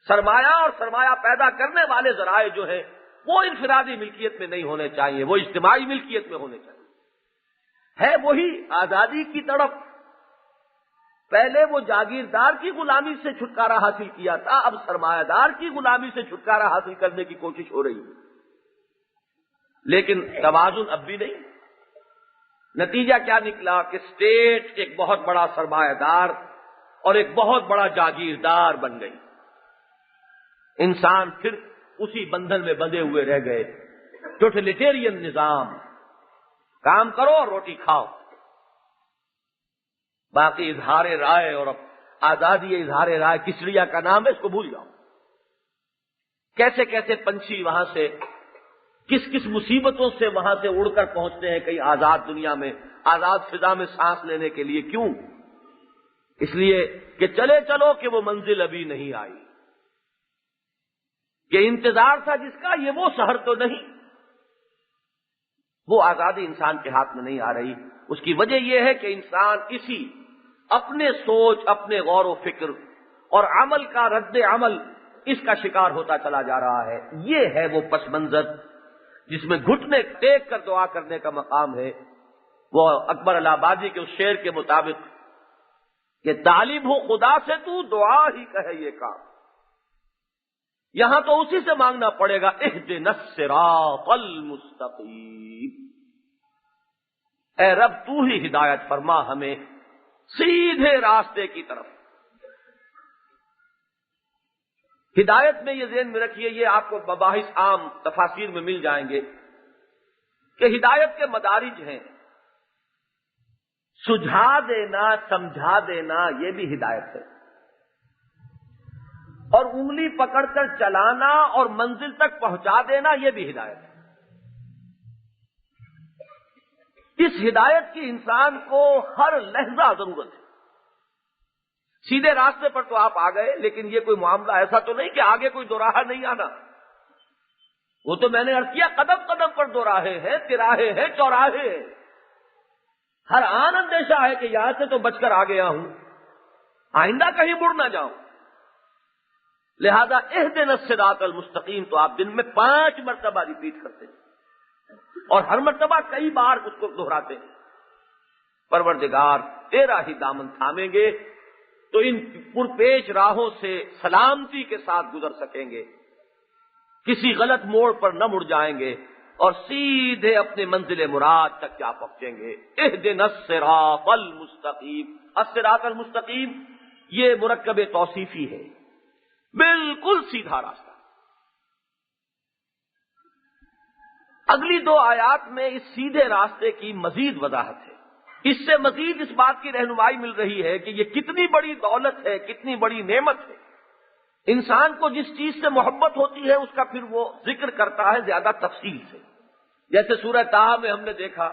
سرمایہ اور سرمایہ پیدا کرنے والے ذرائع جو ہیں وہ انفرادی ملکیت میں نہیں ہونے چاہیے، وہ اجتماعی ملکیت میں ہونے چاہیے۔ ہے وہی آزادی کی طرف۔ پہلے وہ جاگیردار کی غلامی سے چھٹکارا حاصل کیا تھا، اب سرمایہ دار کی غلامی سے چھٹکارا حاصل کرنے کی کوشش ہو رہی ہے، لیکن توازن اب بھی نہیں۔ نتیجہ کیا نکلا کہ اسٹیٹ ایک بہت بڑا سرمایہ دار اور ایک بہت بڑا جاگیردار بن گئی۔ انسان پھر اسی بندھن میں بندھے ہوئے رہ گئے۔ ٹوٹلیٹیرین نظام، کام کرو اور روٹی کھاؤ، باقی اظہار رائے اور آزادی اظہار رائے کسڑیا کا نام ہے، اس کو بھول جاؤ۔ کیسے کیسے پنچھی وہاں سے کس کس مصیبتوں سے وہاں سے اڑ کر پہنچتے ہیں کئی آزاد دنیا میں، آزاد فضا میں سانس لینے کے لیے۔ کیوں؟ اس لیے کہ چلے چلو کہ وہ منزل ابھی نہیں آئی، کہ انتظار تھا جس کا یہ وہ شہر تو نہیں۔ وہ آزادی انسان کے ہاتھ میں نہیں آ رہی۔ اس کی وجہ یہ ہے کہ انسان اسی اپنے سوچ، اپنے غور و فکر اور عمل کا رد عمل، اس کا شکار ہوتا چلا جا رہا ہے۔ یہ ہے وہ پس منظر جس میں گھٹنے ٹیک کر دعا کرنے کا مقام ہے۔ وہ اکبر الہ آبادی کے اس شعر کے مطابق کہ طالب ہو خدا سے تو دعا ہی کہے یہ کام، یہاں تو اسی سے مانگنا پڑے گا، اہدنا الصراط المستقیم، اے رب تو ہی ہدایت فرما ہمیں سیدھے راستے کی طرف۔ ہدایت میں یہ ذہن میں رکھیے، یہ آپ کو مباحث عام تفاسیر میں مل جائیں گے کہ ہدایت کے مدارج ہیں۔ سجھا دینا، سمجھا دینا، یہ بھی ہدایت ہے، اور انگلی پکڑ کر چلانا اور منزل تک پہنچا دینا، یہ بھی ہدایت ہے۔ اس ہدایت کی انسان کو ہر لحظہ ضرورت ہے۔ سیدھے راستے پر تو آپ آ گئے، لیکن یہ کوئی معاملہ ایسا تو نہیں کہ آگے کوئی دوراہا نہیں آنا۔ وہ تو میں نے عرض کیا، قدم قدم پر دوراہے ہیں، تراہے ہیں، چوراہے ہیں۔ ہر آن اندیشہ ہے کہ یہاں سے تو بچ کر آ گیا ہوں، آئندہ کہیں مڑ نہ جاؤں۔ لہذا اہدنا الصراط المستقیم تو آپ دن میں 5 مرتبہ ریپیٹ کرتے ہیں، اور ہر مرتبہ کئی بار اس کو دہراتے ہیں۔ پروردگار تیرا ہی دامن تھامیں گے تو ان پرپیش راہوں سے سلامتی کے ساتھ گزر سکیں گے، کسی غلط موڑ پر نہ مڑ جائیں گے، اور سیدھے اپنے منزل مراد تک جا پہنچیں گے۔ اہدنا الصراط المستقیم، الصراط المستقیم یہ مرکب توصیفی ہے، بالکل سیدھا راستہ۔ اگلی 2 آیات میں اس سیدھے راستے کی مزید وضاحت ہے۔ اس سے مزید اس بات کی رہنمائی مل رہی ہے کہ یہ کتنی بڑی دولت ہے، کتنی بڑی نعمت ہے۔ انسان کو جس چیز سے محبت ہوتی ہے اس کا پھر وہ ذکر کرتا ہے زیادہ تفصیل سے۔ جیسے سورہ طٰہٰ میں ہم نے دیکھا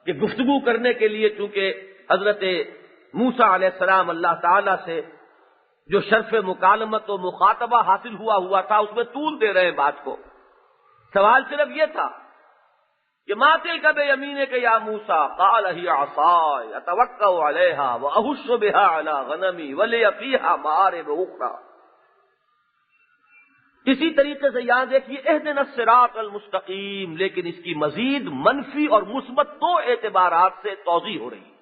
کہ گفتگو کرنے کے لیے چونکہ حضرت موسیٰ علیہ السلام اللہ تعالی سے جو شرف مکالمت و مخاطبہ حاصل ہوا تھا، اس میں طول دے رہے ہیں بات کو۔ سوال صرف یہ تھا کہ ما تلک بیمینک یا موسیٰ قال ہی عصای اتوکأ علیہا واہش بہا علی غنمی ولی فیہا مآرب اخری۔ اسی طریقے سے یہاں دیکھیے اہدنا الصراط المستقیم، لیکن اس کی مزید منفی اور مثبت 2 اعتبارات سے توضیح ہو رہی ہے۔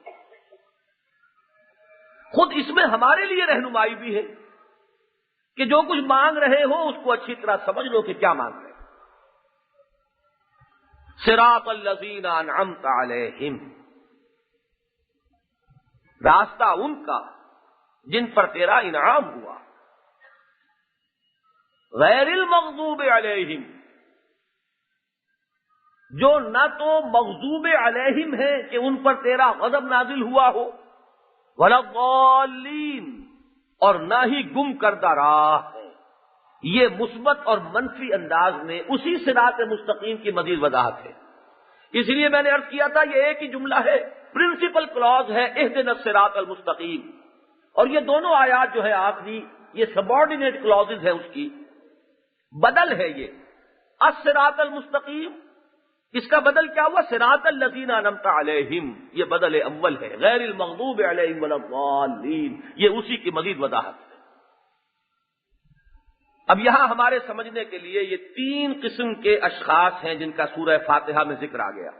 خود اس میں ہمارے لیے رہنمائی بھی ہے کہ جو کچھ مانگ رہے ہو اس کو اچھی طرح سمجھ لو کہ کیا مانگ رہے ہو۔ صراط الذین انعمت علیہم، راستہ ان کا جن پر تیرا انعام ہوا، غیر المغضوب علیہم، جو نہ تو مغضوب علیہم ہے کہ ان پر تیرا غضب نازل ہوا ہو، ولا الضالین، اور نہ ہی گم کردہ راہ ہے۔ یہ مثبت اور منفی انداز میں اسی صراط مستقیم کی مزید وضاحت ہے۔ اس لیے میں نے عرض کیا تھا یہ ایک ہی جملہ ہے، پرنسپل کلاز ہے اہدنا الصراط المستقیم، اور یہ دونوں آیات جو ہے آخری یہ سبارڈینیٹ کلازز ہے، اس کی بدل ہے یہ الصراط المستقیم، اس کا بدل کیا ہوا؟ صراط الذین انعمت علیہم، یہ بدل اول ہے، غیر المغضوب علیہم ولا الضالین، یہ اسی کی مزید وضاحت ہے۔ اب یہاں ہمارے سمجھنے کے لیے یہ تین قسم کے اشخاص ہیں جن کا سورہ فاتحہ میں ذکر آ گیا۔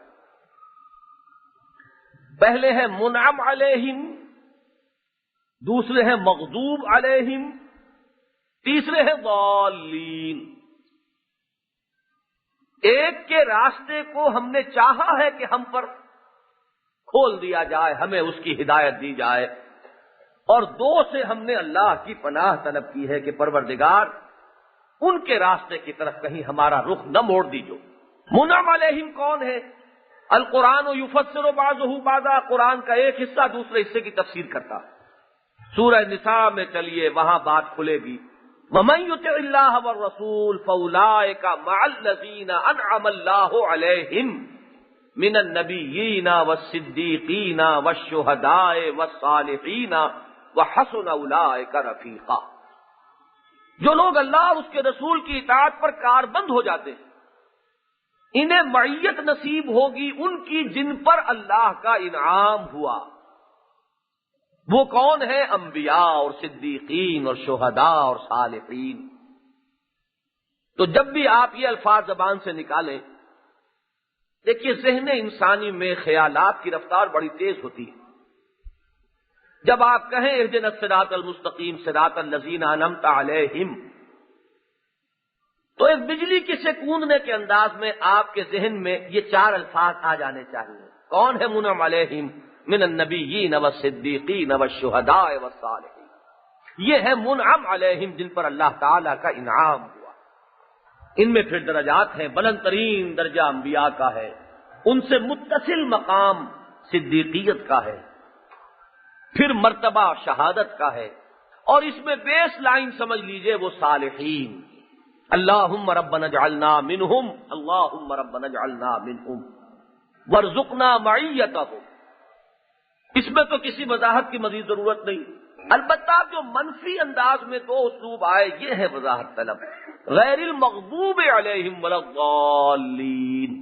پہلے ہے منعم علیہم، دوسرے ہیں مغضوب علیہم، تیسرے ہیں ضالین۔ ایک کے راستے کو ہم نے چاہا ہے کہ ہم پر کھول دیا جائے، ہمیں اس کی ہدایت دی جائے، اور دو سے ہم نے اللہ کی پناہ طلب کی ہے کہ پروردگار ان کے راستے کی طرف کہیں ہمارا رخ نہ موڑ دیجو۔ منعم علیہم کون ہے؟ القرآن یفسر بعضہ بعضا، قرآن کا ایک حصہ دوسرے حصے کی تفسیر کرتا ہے۔ سورہ نساء میں چلیے وہاں بات کھلے گی، وَمَن يُطِعِ اللَّهَ وَالرَّسُولَ فَأُولَٰئِكَ مَعَ الَّذِينَ أَنْعَمَ اللَّهُ عَلَيْهِم مِّنَ النَّبِيِّينَ وَالصِّدِّيقِينَ وَالشُّهَدَاءِ وَالصَّالِحِينَ وَحَسُنَ أُولَٰئِكَ رَفِيقًا۔ جو لوگ اللہ اور اس کے رسول کی اطاعت پر کاربند ہو جاتے ہیں، انہیں معیت نصیب ہوگی ان کی جن پر اللہ کا انعام ہوا۔ وہ کون ہے؟ انبیاء اور صدیقین اور شہداء اور صالحین۔ تو جب بھی آپ یہ الفاظ زبان سے نکالیں، دیکھیے ذہن انسانی میں خیالات کی رفتار بڑی تیز ہوتی ہے۔ جب آپ کہیں اہدنا الصراط المستقیم صراط الذین انعمت علیہم، تو ایک بجلی کی سے کوندنے کے انداز میں آپ کے ذہن میں یہ چار الفاظ آ جانے چاہیے۔ کون ہے منعم علیہم؟ من النبیین والصدیقین والشہداء والصالحین، یہ ہے منعم علیہم جن پر اللہ تعالی کا انعام ہوا۔ ان میں پھر درجات ہیں، بلند ترین درجہ انبیاء کا ہے، ان سے متصل مقام صدیقیت کا ہے، پھر مرتبہ شہادت کا ہے، اور اس میں بیس لائن سمجھ لیجئے وہ صالحین۔ اللہم ربنا اجعلنا منہم، اللہم ربنا اجعلنا منہم وارزقنا معیتہم۔ اس میں تو کسی وضاحت کی مزید ضرورت نہیں، البتہ جو منفی انداز میں دو اسلوب آئے یہ ہے وضاحت طلب، غیر المغضوب علیہم ولا الضالین۔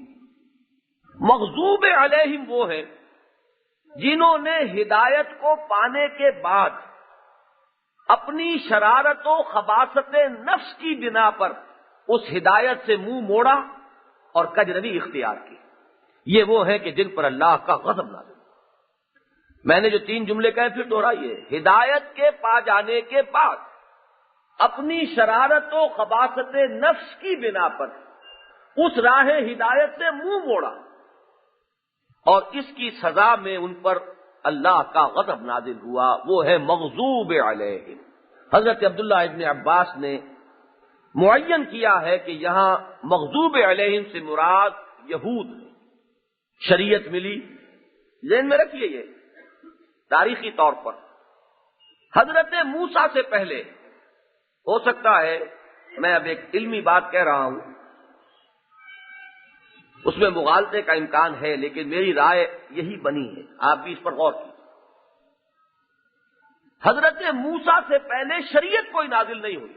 مغضوب علیہم وہ ہیں جنہوں نے ہدایت کو پانے کے بعد اپنی شرارت و خباثت نفس کی بنا پر اس ہدایت سے منہ موڑا اور کجروی اختیار کی۔ یہ وہ ہیں کہ جن پر اللہ کا غضب نازل۔ میں نے جو تین جملے کہے پھر دوہرائیے، ہدایت کے پا جانے کے بعد اپنی شرارت و خباثت نفس کی بنا پر اس راہ ہدایت سے منہ موڑا، اور اس کی سزا میں ان پر اللہ کا غضب نازل ہوا، وہ ہے مغضوب علیہم۔ حضرت عبداللہ ابن عباس نے معین کیا ہے کہ یہاں مغضوب علیہم سے مراد یہود ہے۔ شریعت ملی، ذہن میں رکھیے یہ تاریخی طور پر حضرت موسیٰ سے پہلے، ہو سکتا ہے میں اب ایک علمی بات کہہ رہا ہوں، اس میں مغالطے کا امکان ہے، لیکن میری رائے یہی بنی ہے، آپ بھی اس پر غور کیجیے۔ حضرت موسیٰ سے پہلے شریعت کوئی نازل نہیں ہوئی۔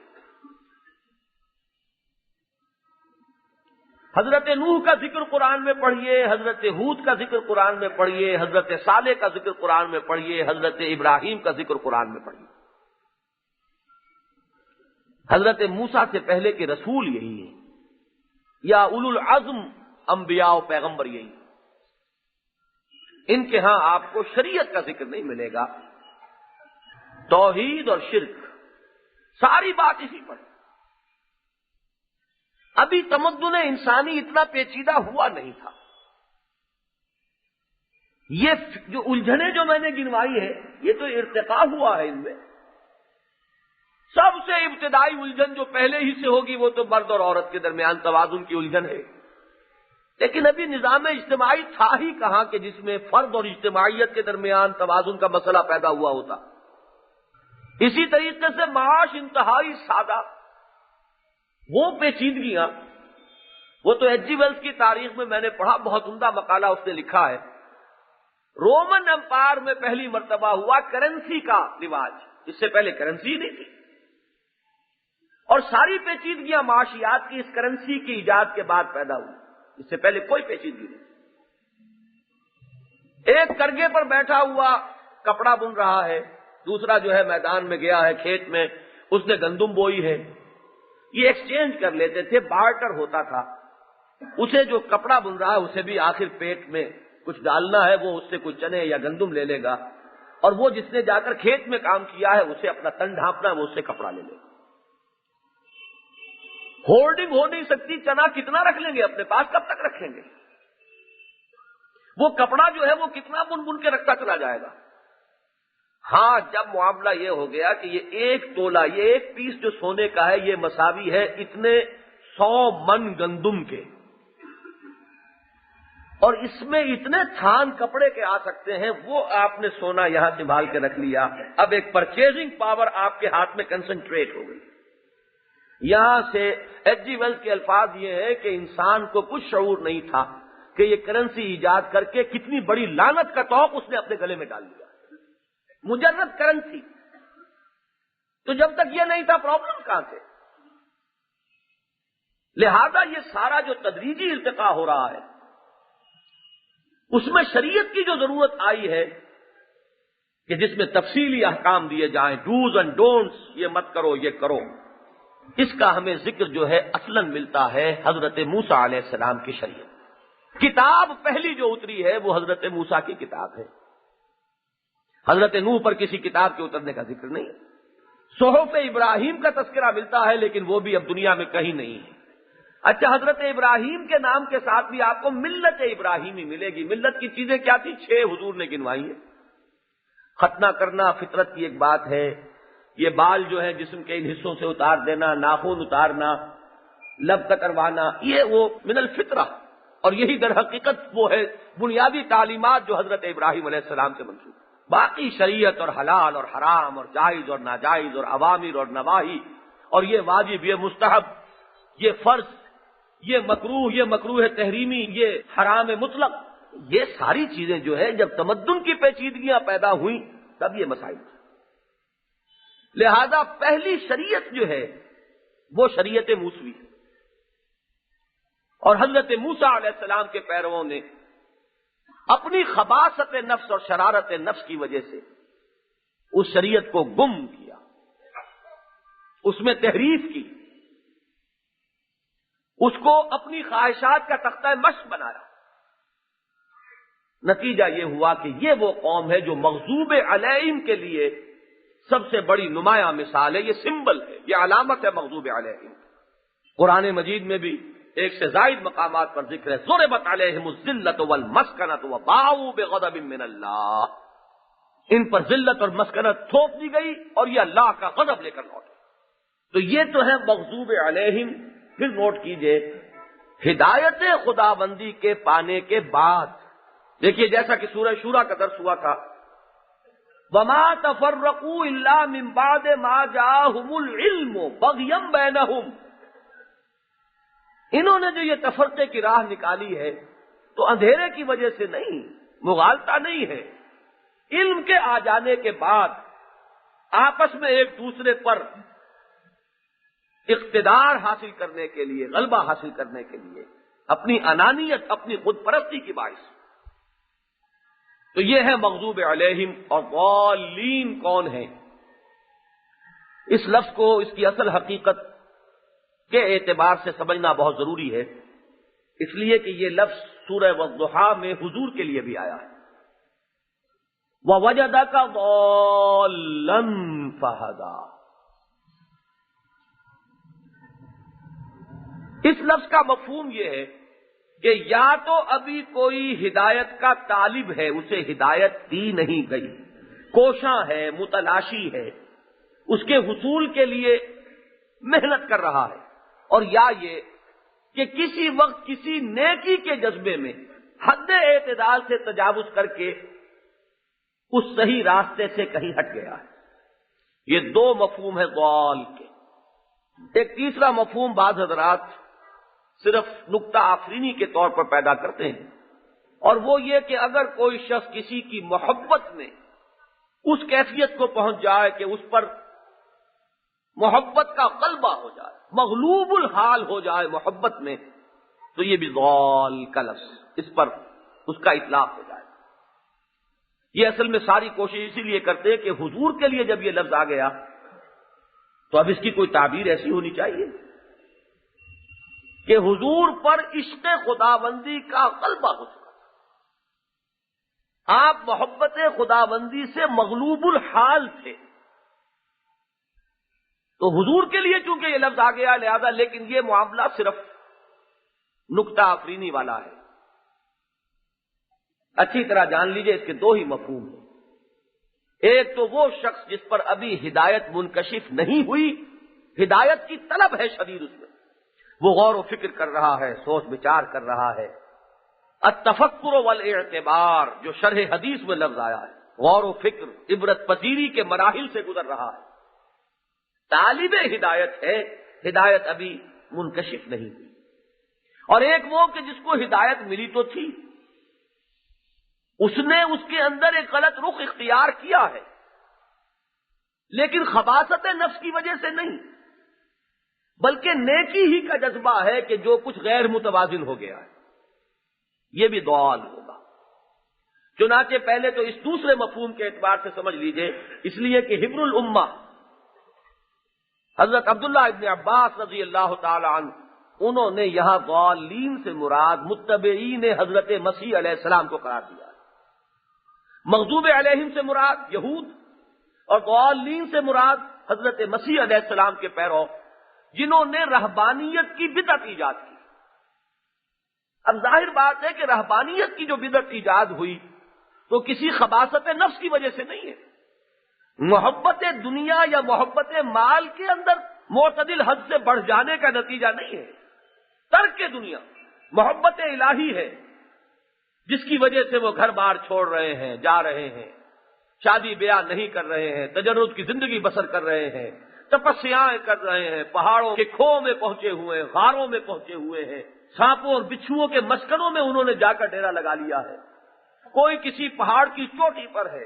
حضرت نوح کا ذکر قرآن میں پڑھیے، حضرت ہود کا ذکر قرآن میں پڑھیے، حضرت صالح کا ذکر قرآن میں پڑھیے، حضرت ابراہیم کا ذکر قرآن میں پڑھیے۔ حضرت موسیٰ سے پہلے کے رسول یہی ہیں، یا اولو العزم انبیاء و پیغمبر یہی، ان کے ہاں آپ کو شریعت کا ذکر نہیں ملے گا۔ توحید اور شرک، ساری بات اسی پر۔ ابھی تمدن انسانی اتنا پیچیدہ ہوا نہیں تھا۔ یہ جو الجھنیں جو میں نے گنوائی ہے، یہ تو ارتقا ہوا ہے ان میں۔ سب سے ابتدائی الجھن جو پہلے ہی سے ہوگی وہ تو مرد اور عورت کے درمیان توازن کی الجھن ہے، لیکن ابھی نظام اجتماعی تھا ہی کہاں کہ جس میں فرد اور اجتماعیت کے درمیان توازن کا مسئلہ پیدا ہوا ہوتا۔ اسی طریقے سے معاش انتہائی سادہ، وہ پیچیدگیاں، وہ تو ایچ جی ویلز کی تاریخ میں میں نے پڑھا، بہت عمدہ مقالہ اس نے لکھا ہے۔ رومن امپائر میں پہلی مرتبہ ہوا کرنسی کا رواج، اس سے پہلے کرنسی نہیں تھی، اور ساری پیچیدگیاں معاشیات کی اس کرنسی کی ایجاد کے بعد پیدا ہوئی، اس سے پہلے کوئی پیچیدگی نہیں۔ ایک کرگے پر بیٹھا ہوا کپڑا بن رہا ہے، دوسرا جو ہے میدان میں گیا ہے کھیت میں، اس نے گندم بوئی ہے، یہ ایکسچینج کر لیتے تھے، بارٹر ہوتا تھا۔ اسے جو کپڑا بن رہا ہے اسے بھی آخر پیٹ میں کچھ ڈالنا ہے، وہ اس سے کچھ چنے یا گندم لے لے گا، اور وہ جس نے جا کر کھیت میں کام کیا ہے اسے اپنا تن ڈھانپنا ہے، وہ اس سے کپڑا لے لے گا۔ ہولڈنگ ہو نہیں سکتی، چنا کتنا رکھ لیں گے اپنے پاس، کب تک رکھیں گے؟ وہ کپڑا جو ہے وہ کتنا بن بن کے رکھتا چلا جائے گا؟ ہاں، جب معاملہ یہ ہو گیا کہ یہ ایک تولہ، یہ ایک پیس جو سونے کا ہے، یہ مساوی ہے اتنے 100 من گندم کے، اور اس میں اتنے تھان کپڑے کے آ سکتے ہیں، وہ آپ نے سونا یہاں سنبھال کے رکھ لیا۔ اب ایک پرچیزنگ پاور آپ کے ہاتھ میں کنسنٹریٹ ہو گئی۔ یہاں سے ایچ جی ویلز کے الفاظ یہ ہے کہ انسان کو کچھ شعور نہیں تھا کہ یہ کرنسی ایجاد کر کے کتنی بڑی لعنت کا طوق اس نے اپنے گلے میں ڈال دیا، مجرد کرنسی۔ تو جب تک یہ نہیں تھا پرابلم کہاں سے؟ لہذا یہ سارا جو تدریجی ارتقا ہو رہا ہے، اس میں شریعت کی جو ضرورت آئی ہے کہ جس میں تفصیلی احکام دیے جائیں، ڈوز اینڈ ڈونٹس، یہ مت کرو یہ کرو، اس کا ہمیں ذکر جو ہے اصلاً ملتا ہے حضرت موسیٰ علیہ السلام کی شریعت۔ کتاب پہلی جو اتری ہے وہ حضرت موسیٰ کی کتاب ہے، حضرت نوح پر کسی کتاب کے اترنے کا ذکر نہیں۔ صحف ابراہیم کا تذکرہ ملتا ہے لیکن وہ بھی اب دنیا میں کہیں نہیں ہے۔ اچھا، حضرت ابراہیم کے نام کے ساتھ بھی آپ کو ملت ابراہیمی ملے گی۔ ملت کی چیزیں کیا تھی؟ 6 حضور نے گنوائی ہیں۔ ختنہ کرنا فطرت کی ایک بات ہے، یہ بال جو ہے جسم کے ان حصوں سے اتار دینا، ناخن اتارنا، لب کتروانا، یہ وہ من الفطرہ، اور یہی در حقیقت وہ ہے بنیادی تعلیمات جو حضرت ابراہیم علیہ السلام سے منسوب۔ باقی شریعت اور حلال اور حرام اور جائز اور ناجائز اور اوامر اور نواہی، اور یہ واجب، یہ مستحب، یہ فرض، یہ مکروہ تحریمی، یہ حرام مطلق، یہ ساری چیزیں جو ہے جب تمدن کی پیچیدگیاں پیدا ہوئیں تب یہ مسائل تھے۔ لہذا پہلی شریعت جو ہے وہ شریعت موسوی ہے، اور حضرت موسیٰ علیہ السلام کے پیرووں نے اپنی خباثت نفس اور شرارت نفس کی وجہ سے اس شریعت کو گم کیا، اس میں تحریف کی، اس کو اپنی خواہشات کا تختہ مشق بنایا۔ نتیجہ یہ ہوا کہ یہ وہ قوم ہے جو مغضوب علیہم کے لیے سب سے بڑی نمایاں مثال ہے، یہ سمبل ہے، یہ علامت ہے مغضوب علیہم۔ قرآن مجید میں بھی ایک سے زائد مقامات پر ذکر ہے، ضربت علیہم الذلۃ والمسکنۃ وباءوا بغضب من اللہ، ان پر ذلت اور مسکنت تھوپ دی گئی اور یہ اللہ کا غضب لے کر لوٹے۔ تو یہ تو ہے مغضوب علیہم۔ پھر نوٹ کیجئے، ہدایت خداوندی کے پانے کے بعد دیکھیے جیسا کہ سورہ شورى کا درس ہوا تھا، وما تفرقوا الا من بعد ما جاءهم العلم بغيا بينهم، انہوں نے جو یہ تفرقے کی راہ نکالی ہے تو اندھیرے کی وجہ سے نہیں، مغالطہ نہیں ہے، علم کے آ جانے کے بعد آپس میں ایک دوسرے پر اقتدار حاصل کرنے کے لیے، غلبہ حاصل کرنے کے لیے، اپنی انانیت، اپنی خود پرستی کی باعث۔ تو یہ ہے مغضوب علیہم۔ اور ضالین کون ہیں؟ اس لفظ کو اس کی اصل حقیقت کے اعتبار سے سمجھنا بہت ضروری ہے، اس لیے کہ یہ لفظ سورہ والضحیٰ میں حضور کے لیے بھی آیا ہے۔ وَوَجَدَكَ ضَالًّا فَهَدَىٰ۔ اس لفظ کا مفہوم یہ ہے کہ یا تو ابھی کوئی ہدایت کا طالب ہے، اسے ہدایت دی نہیں گئی، کوشاں ہے، متلاشی ہے، اس کے حصول کے لیے محنت کر رہا ہے، اور یا یہ کہ کسی وقت کسی نیکی کے جذبے میں حد اعتدال سے تجاوز کر کے اس صحیح راستے سے کہیں ہٹ گیا ہے۔ یہ دو مفہوم ہے ضال کے۔ ایک تیسرا مفہوم بعض حضرات صرف نکتہ آفرینی کے طور پر پیدا کرتے ہیں، اور وہ یہ کہ اگر کوئی شخص کسی کی محبت میں اس کیفیت کو پہنچ جائے کہ اس پر محبت کا غلبہ ہو جائے، مغلوب الحال ہو جائے محبت میں، تو یہ بھی ضال کا لفظ اس پر اس کا اطلاق ہو جائے۔ یہ اصل میں ساری کوشش اسی لیے کرتے کہ حضور کے لیے جب یہ لفظ آ گیا تو اب اس کی کوئی تعبیر ایسی ہونی چاہیے کہ حضور پر عشق خداوندی کا غلبہ ہو چکا، آپ محبت خداوندی سے مغلوب الحال تھے، تو حضور کے لیے چونکہ یہ لفظ آ گیا لہذا، لیکن یہ معاملہ صرف نکتہ آفرینی والا ہے۔ اچھی طرح جان لیجئے اس کے دو ہی مفہوم ہیں۔ ایک تو وہ شخص جس پر ابھی ہدایت منکشف نہیں ہوئی، ہدایت کی طلب ہے شدید، اس میں وہ غور و فکر کر رہا ہے، سوچ بچار کر رہا ہے۔ التفکر والاعتبار جو شرح حدیث میں لفظ آیا ہے، غور و فکر، عبرت پذیری کے مراحل سے گزر رہا ہے، طالب ہدایت ہے، ہدایت ابھی منکشف نہیں ہوئی۔ اور ایک وہ کہ جس کو ہدایت ملی تو تھی، اس نے اس کے اندر ایک غلط رخ اختیار کیا ہے، لیکن خباثت نفس کی وجہ سے نہیں، بلکہ نیکی ہی کا جذبہ ہے کہ جو کچھ غیر متوازن ہو گیا ہے، یہ بھی ضال ہوگا۔ چنانچہ پہلے تو اس دوسرے مفہوم کے اعتبار سے سمجھ لیجئے، اس لیے کہ حبر الامہ حضرت عبداللہ ابن عباس رضی اللہ تعالی عنہ، انہوں نے یہاں ضالین سے مراد متبعین حضرت مسیح علیہ السلام کو قرار دیا ہے۔ مغضوب علیہم سے مراد یہود، اور ضالین سے مراد حضرت مسیح علیہ السلام کے پیرو، جنہوں نے رہبانیت کی بدعت ایجاد کی۔ اب ظاہر بات ہے کہ رہبانیت کی جو بدعت ایجاد ہوئی تو کسی خباثت نفس کی وجہ سے نہیں ہے، محبت دنیا یا محبت مال کے اندر معتدل حد سے بڑھ جانے کا نتیجہ نہیں ہے، ترک دنیا محبت الہی ہے جس کی وجہ سے وہ گھر بار چھوڑ رہے ہیں، جا رہے ہیں، شادی بیاہ نہیں کر رہے ہیں، تجرد کی زندگی بسر کر رہے ہیں، تپسیاں کر رہے ہیں، پہاڑوں کے کھووں میں پہنچے ہوئے ہیں، غاروں میں پہنچے ہوئے ہیں، سانپوں اور بچھوؤں کے مسکنوں میں انہوں نے جا کر ڈیرا لگا لیا ہے، کوئی کسی پہاڑ کی چوٹی پر ہے،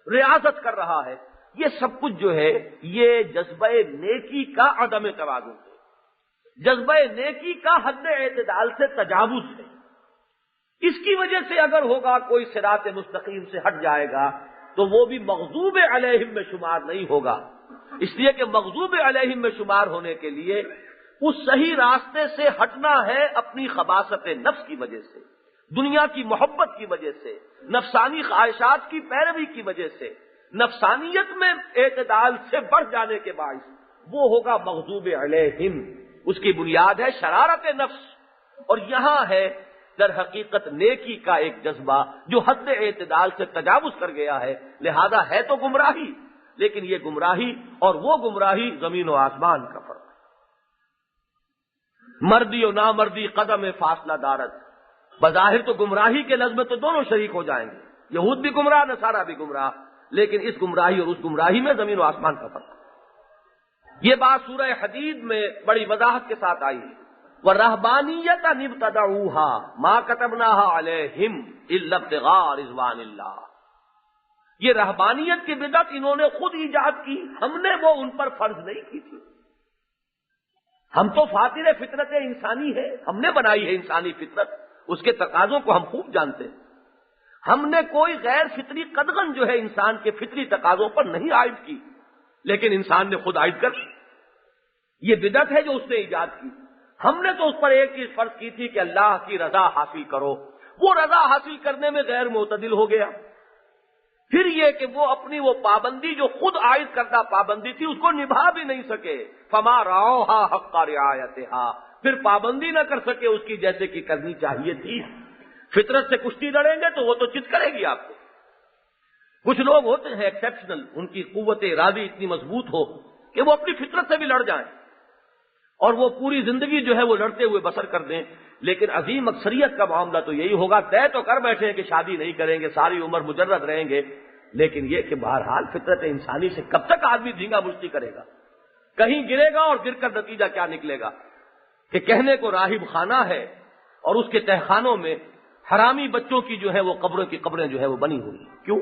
ریاضت کر رہا ہے۔ یہ سب کچھ جو ہے یہ جذبہ نیکی کا عدم توازن ہے، جذبہ نیکی کا حد اعتدال سے تجاوز ہے۔ اس کی وجہ سے اگر ہوگا کوئی صراط مستقیم سے ہٹ جائے گا تو وہ بھی مغضوب علیہم میں شمار نہیں ہوگا، اس لیے کہ مغضوب علیہم میں شمار ہونے کے لیے اس صحیح راستے سے ہٹنا ہے اپنی خباثت نفس کی وجہ سے، دنیا کی محبت کی وجہ سے، نفسانی خواہشات کی پیروی کی وجہ سے، نفسانیت میں اعتدال سے بڑھ جانے کے باعث وہ ہوگا مغضوب علیہم۔ اس کی بنیاد ہے شرارت نفس، اور یہاں ہے در حقیقت نیکی کا ایک جذبہ جو حد اعتدال سے تجاوز کر گیا ہے، لہذا ہے تو گمراہی، لیکن یہ گمراہی اور وہ گمراہی زمین و آسمان کا فرق ہے۔ مردی و نامردی قدم فاصلہ دارت، بظاہر تو گمراہی کے لفظ میں تو دونوں شریک ہو جائیں گے، یہود بھی گمراہ، نصارہ بھی گمراہ، لیکن اس گمراہی اور اس گمراہی میں زمین و آسمان کا فرق ہے۔ یہ بات سورہ حدید میں بڑی وضاحت کے ساتھ آئی ہے، وَالرَّهْبَانِيَّةَ ابْتَدَعُوهَا مَا كَتَبْنَاهَا عَلَيْهِمْ إِلَّا ابْتِغَاءَ رِضْوَانِ اللَّهِ۔ یہ رہبانیت کی بدعت انہوں نے خود ایجاد کی، ہم نے وہ ان پر فرض نہیں کی تھی۔ ہم تو فاطر فطرت انسانی ہے، ہم نے بنائی ہے انسانی فطرت، اس کے تقاضوں کو ہم خوب جانتے ہیں۔ ہم نے کوئی غیر فطری قدغن جو ہے انسان کے فطری تقاضوں پر نہیں عائد کی، لیکن انسان نے خود عائد کر لی۔ یہ بدعت ہے جو اس نے ایجاد کی۔ ہم نے تو اس پر ایک چیز فرض کی تھی کہ اللہ کی رضا حاصل کرو، وہ رضا حاصل کرنے میں غیر معتدل ہو گیا، پھر یہ کہ وہ اپنی وہ پابندی جو خود عائد کردہ پابندی تھی اس کو نبھا بھی نہیں سکے، فما رعوها حق رعایتها، پھر پابندی نہ کر سکے اس کی جیسے کہ کرنی چاہیے تھی۔ فطرت سے کشتی لڑیں گے تو وہ تو چت کرے گی آپ کو۔ کچھ لوگ ہوتے ہیں ایکسیپشنل، ان کی قوت ارادی اتنی مضبوط ہو کہ وہ اپنی فطرت سے بھی لڑ جائیں اور وہ پوری زندگی جو ہے وہ لڑتے ہوئے بسر کر دیں، لیکن عظیم اکثریت کا معاملہ تو یہی ہوگا، طے تو کر بیٹھے ہیں کہ شادی نہیں کریں گے، ساری عمر مجرد رہیں گے، لیکن یہ کہ بہرحال فطرت انسانی سے کب تک آدمی دھینگا مشتی کرے گا؟ کہیں گرے گا اور گر کر نتیجہ کیا نکلے گا کہ کہنے کو راہب خانہ ہے اور اس کے تہخانوں میں حرامی بچوں کی جو ہے وہ قبروں کی قبریں جو ہے وہ بنی ہوئی۔ کیوں؟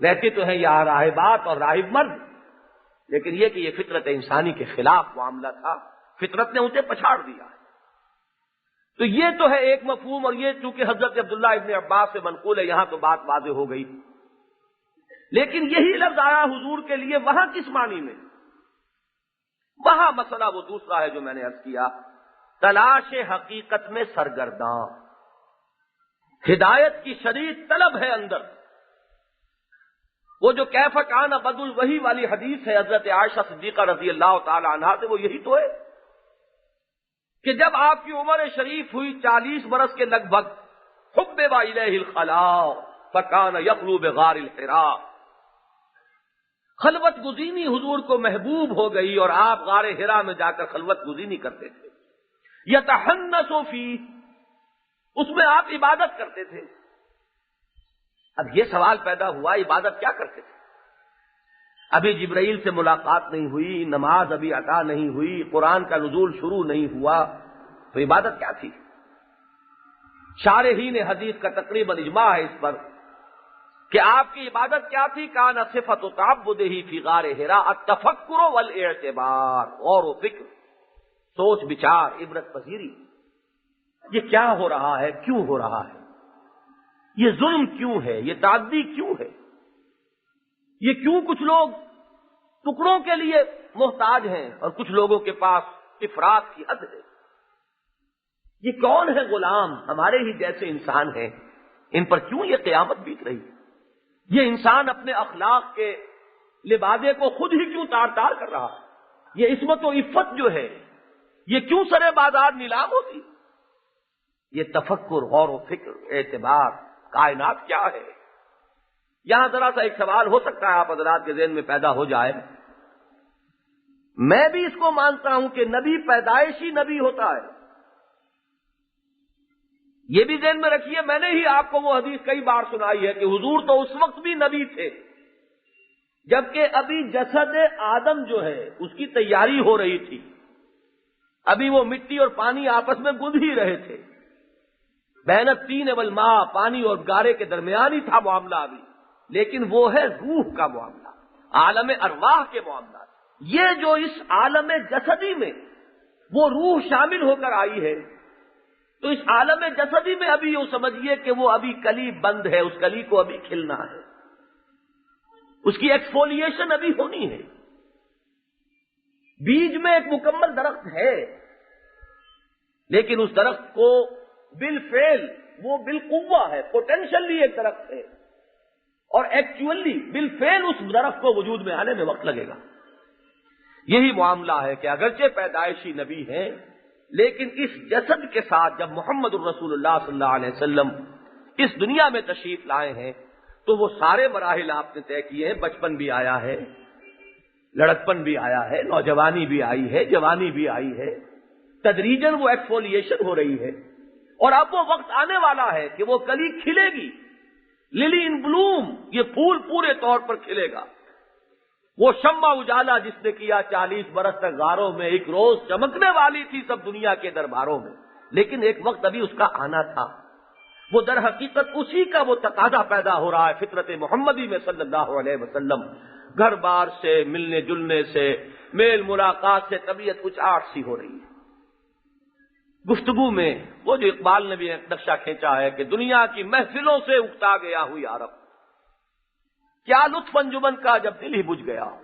رہتے تو ہیں یہاں راہبات اور راہب مرد، لیکن یہ کہ یہ فطرت انسانی کے خلاف معاملہ تھا، فطرت نے اسے پچھاڑ دیا۔ تو یہ تو ہے ایک مفہوم، اور یہ چونکہ حضرت عبداللہ ابن عباس سے منقول ہے یہاں تو بات واضح ہو گئی، لیکن یہی لفظ آیا حضور کے لیے وہاں کس معنی میں؟ وہاں مسئلہ وہ دوسرا ہے جو میں نے عرض کیا، تلاش حقیقت میں سرگرداں، ہدایت کی شدید طلب ہے اندر۔ وہ جو کیف کان بدء الوحی والی حدیث ہے حضرت عائشہ صدیقہ رضی اللہ تعالی عنہا سے، وہ یہی تو ہے کہ جب آپ کی عمر شریف ہوئی 40 برس کے لگ بھگ، حبب الیہ الخلاء فکان یخلو بغار الحراء، خلوت گزینی حضور کو محبوب ہو گئی اور آپ غار حرا میں جا کر خلوت گزینی کرتے تھے، یتحنس فیہ، اس میں آپ عبادت کرتے تھے۔ اب یہ سوال پیدا ہوا، عبادت کیا کرتے تھے؟ ابھی جبرائیل سے ملاقات نہیں ہوئی، نماز ابھی عطا نہیں ہوئی، قرآن کا نزول شروع نہیں ہوا، تو عبادت کیا تھی؟ شارحین حدیث کا تقریباً اجماع ہے اس پر کہ آپ کی عبادت کیا تھی؟ کان صفت تعبدہ فی غار حراء التفکر والاعتبار، غور و فکر، سوچ بچار، عبرت پذیری۔ یہ کیا ہو رہا ہے؟ کیوں ہو رہا ہے؟ یہ ظلم کیوں ہے؟ یہ تعدی کیوں ہے؟ یہ کیوں کچھ لوگ ٹکڑوں کے لیے محتاج ہیں اور کچھ لوگوں کے پاس افراط کی حد ہے؟ یہ کون ہے غلام؟ ہمارے ہی جیسے انسان ہیں، ان پر کیوں یہ قیامت بیت رہی ہے؟ یہ انسان اپنے اخلاق کے لبادے کو خود ہی کیوں تار تار کر رہا ہے؟ یہ عصمت و عفت جو ہے یہ کیوں سرے بازار نیلام ہوتی؟ یہ تفکر، غور و فکر، اعتبار، کائنات کیا ہے؟ یہاں ذرا سا ایک سوال ہو سکتا ہے آپ حضرات کے ذہن میں پیدا ہو جائے۔ میں بھی اس کو مانتا ہوں کہ نبی پیدائشی نبی ہوتا ہے، یہ بھی ذہن میں رکھیے، میں نے ہی آپ کو وہ حدیث کئی بار سنائی ہے کہ حضور تو اس وقت بھی نبی تھے جبکہ ابھی جسد آدم جو ہے اس کی تیاری ہو رہی تھی، ابھی وہ مٹی اور پانی آپس میں گندھ ہی رہے تھے، بین الطین والماء، پانی اور گارے کے درمیان ہی تھا معاملہ ابھی، لیکن وہ ہے روح کا معاملہ، عالم ارواح کے معاملات۔ یہ جو اس عالم جسدی میں وہ روح شامل ہو کر آئی ہے، تو اس عالم جسدی میں ابھی یوں سمجھیے کہ وہ ابھی کلی بند ہے، اس کلی کو ابھی کھلنا ہے، اس کی ایکسفولیشن ابھی ہونی ہے۔ بیج میں ایک مکمل درخت ہے، لیکن اس درخت کو بالفعل وہ بالقوہ ہے، پوٹینشلی ایک درخت ہے، اور ایکچولی بالفعل اس درخت کو وجود میں آنے میں وقت لگے گا۔ یہی معاملہ ہے کہ اگرچہ پیدائشی نبی ہیں، لیکن اس جسد کے ساتھ جب محمد الرسول اللہ صلی اللہ علیہ وسلم اس دنیا میں تشریف لائے ہیں تو وہ سارے مراحل آپ نے طے کیے ہیں، بچپن بھی آیا ہے، لڑکپن بھی آیا ہے، نوجوانی بھی آئی ہے، جوانی بھی آئی ہے، تدریجاً وہ ایکسفولیشن ہو رہی ہے، اور اب وہ وقت آنے والا ہے کہ وہ کلی کھلے گی، للی ان بلوم، یہ پھول پورے طور پر کھلے گا۔ وہ شمع اجالا جس نے کیا 40 برس تک غاروں میں، ایک روز چمکنے والی تھی سب دنیا کے درباروں میں، لیکن ایک وقت ابھی اس کا آنا تھا۔ وہ در حقیقت اسی کا وہ تقاضا پیدا ہو رہا ہے فطرت محمدی میں صلی اللہ علیہ وسلم، گھر بار سے، ملنے جلنے سے، میل ملاقات سے طبیعت کچھ آٹ سی ہو رہی ہے۔ گفتگو میں وہ جو اقبال نے بھی نقشہ کھینچا ہے کہ دنیا کی محفلوں سے اکتا گیا ہوئی عرب، کیا لطف انجمن کا جب دل ہی بجھ گیا ہو۔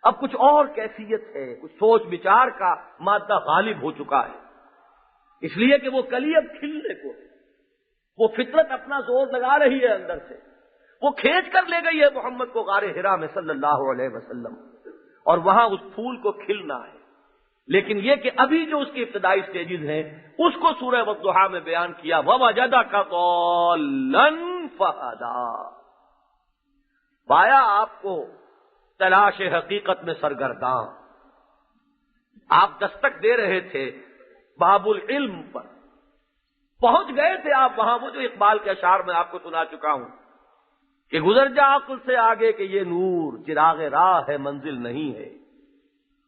اب کچھ اور کیفیت ہے، کچھ سوچ بچار کا مادہ غالب ہو چکا ہے، اس لیے کہ وہ کلی اب کھلنے کو ہے، وہ فطرت اپنا زور لگا رہی ہے اندر سے، وہ کھینچ کر لے گئی ہے محمد کو غار حرا میں صلی اللہ علیہ وسلم، اور وہاں اس پھول کو کھلنا ہے۔ لیکن یہ کہ ابھی جو اس کی ابتدائی سٹیجز ہیں اس کو سورہ والضحیٰ میں بیان کیا، وَوَجَدَكَ ضَالًّا فَہَدَىٰ، پایا آپ کو تلاش حقیقت میں سرگرداں۔ آپ دستک دے رہے تھے باب العلم پر، پہنچ گئے تھے آپ وہاں، وہ جو اقبال کے اشعار میں آپ کو سنا چکا ہوں کہ گزر جا عقل سے آگے کہ یہ نور چراغ راہ ہے منزل نہیں ہے۔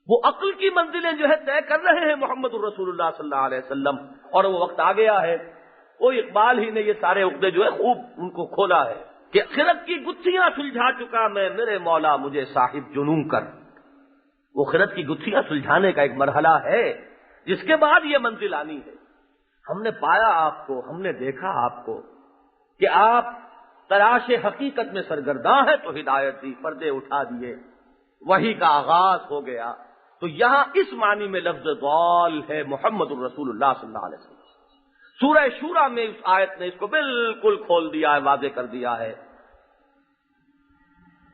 وہ عقل کی منزلیں جو ہے طے کر رہے ہیں محمد الرسول اللہ صلی اللہ علیہ وسلم، اور وہ وقت آ گیا ہے۔ وہ اقبال ہی نے یہ سارے عقدے جو ہے خوب ان کو کھولا ہے کہ خرد کی گتھیاں سلجھا چکا میں، میرے مولا مجھے صاحب جنوں کر۔ وہ خرد کی گتھیاں سلجھانے کا ایک مرحلہ ہے جس کے بعد یہ منزل آنی ہے۔ ہم نے پایا آپ کو، ہم نے دیکھا آپ کو کہ آپ تلاش حقیقت میں سرگرداں ہے، تو ہدایت دی، پردے اٹھا دیے، وحی کا آغاز ہو گیا۔ تو یہاں اس معنی میں لفظ ضال ہے محمد الرسول اللہ صلی اللہ علیہ وسلم۔ سورہ شورى میں اس آیت نے اس کو بالکل کھول دیا ہے، واضح کر دیا ہے۔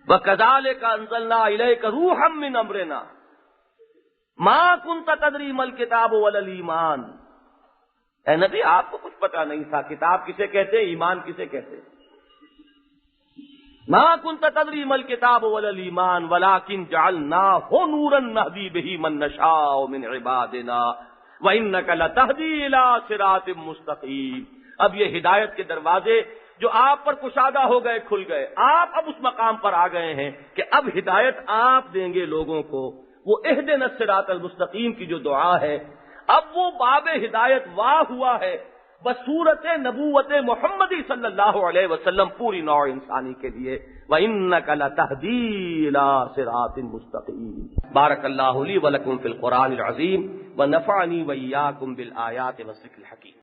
وَكَذَلِكَ أَنزَلْنَا إِلَيْكَ رُوحًا مِّنْ أَمْرِنَا مَا كُنْتَ تَدْرِي مَا الْكِتَابُ وَلَا الْإِيمَانُ، اے نبی آپ کو کچھ پتا نہیں تھا کتاب کسے کہتے ہیں، ایمان کسے کہتے ہیں۔ ما كنت تدري ما الكتاب ولا الإيمان ولكن جعلناه نورا نهدي به من نشاء من عبادنا وإنك لتهدي إلى صراط مستقيم۔ اب یہ ہدایت کے دروازے جو آپ پر کشادہ ہو گئے کھل گئے، آپ اب اس مقام پر آ گئے ہیں کہ اب ہدایت آپ دیں گے لوگوں کو۔ وہ اہدنا الصراط المستقیم کی جو دعا ہے، اب وہ باب ہدایت واہ ہوا ہے بصورت نبوت محمدی صلی اللہ علیہ وسلم پوری نوع انسانی کے لیے۔ وَإِنَّكَ لَتَهْدِي إِلَىٰ صِرَاطٍ مُّسْتَقِيمٍ۔ بارک اللہ لی ولکم فی القرآن العظیم ونفعنی وإیاکم بالآیات والذکر الحکیم۔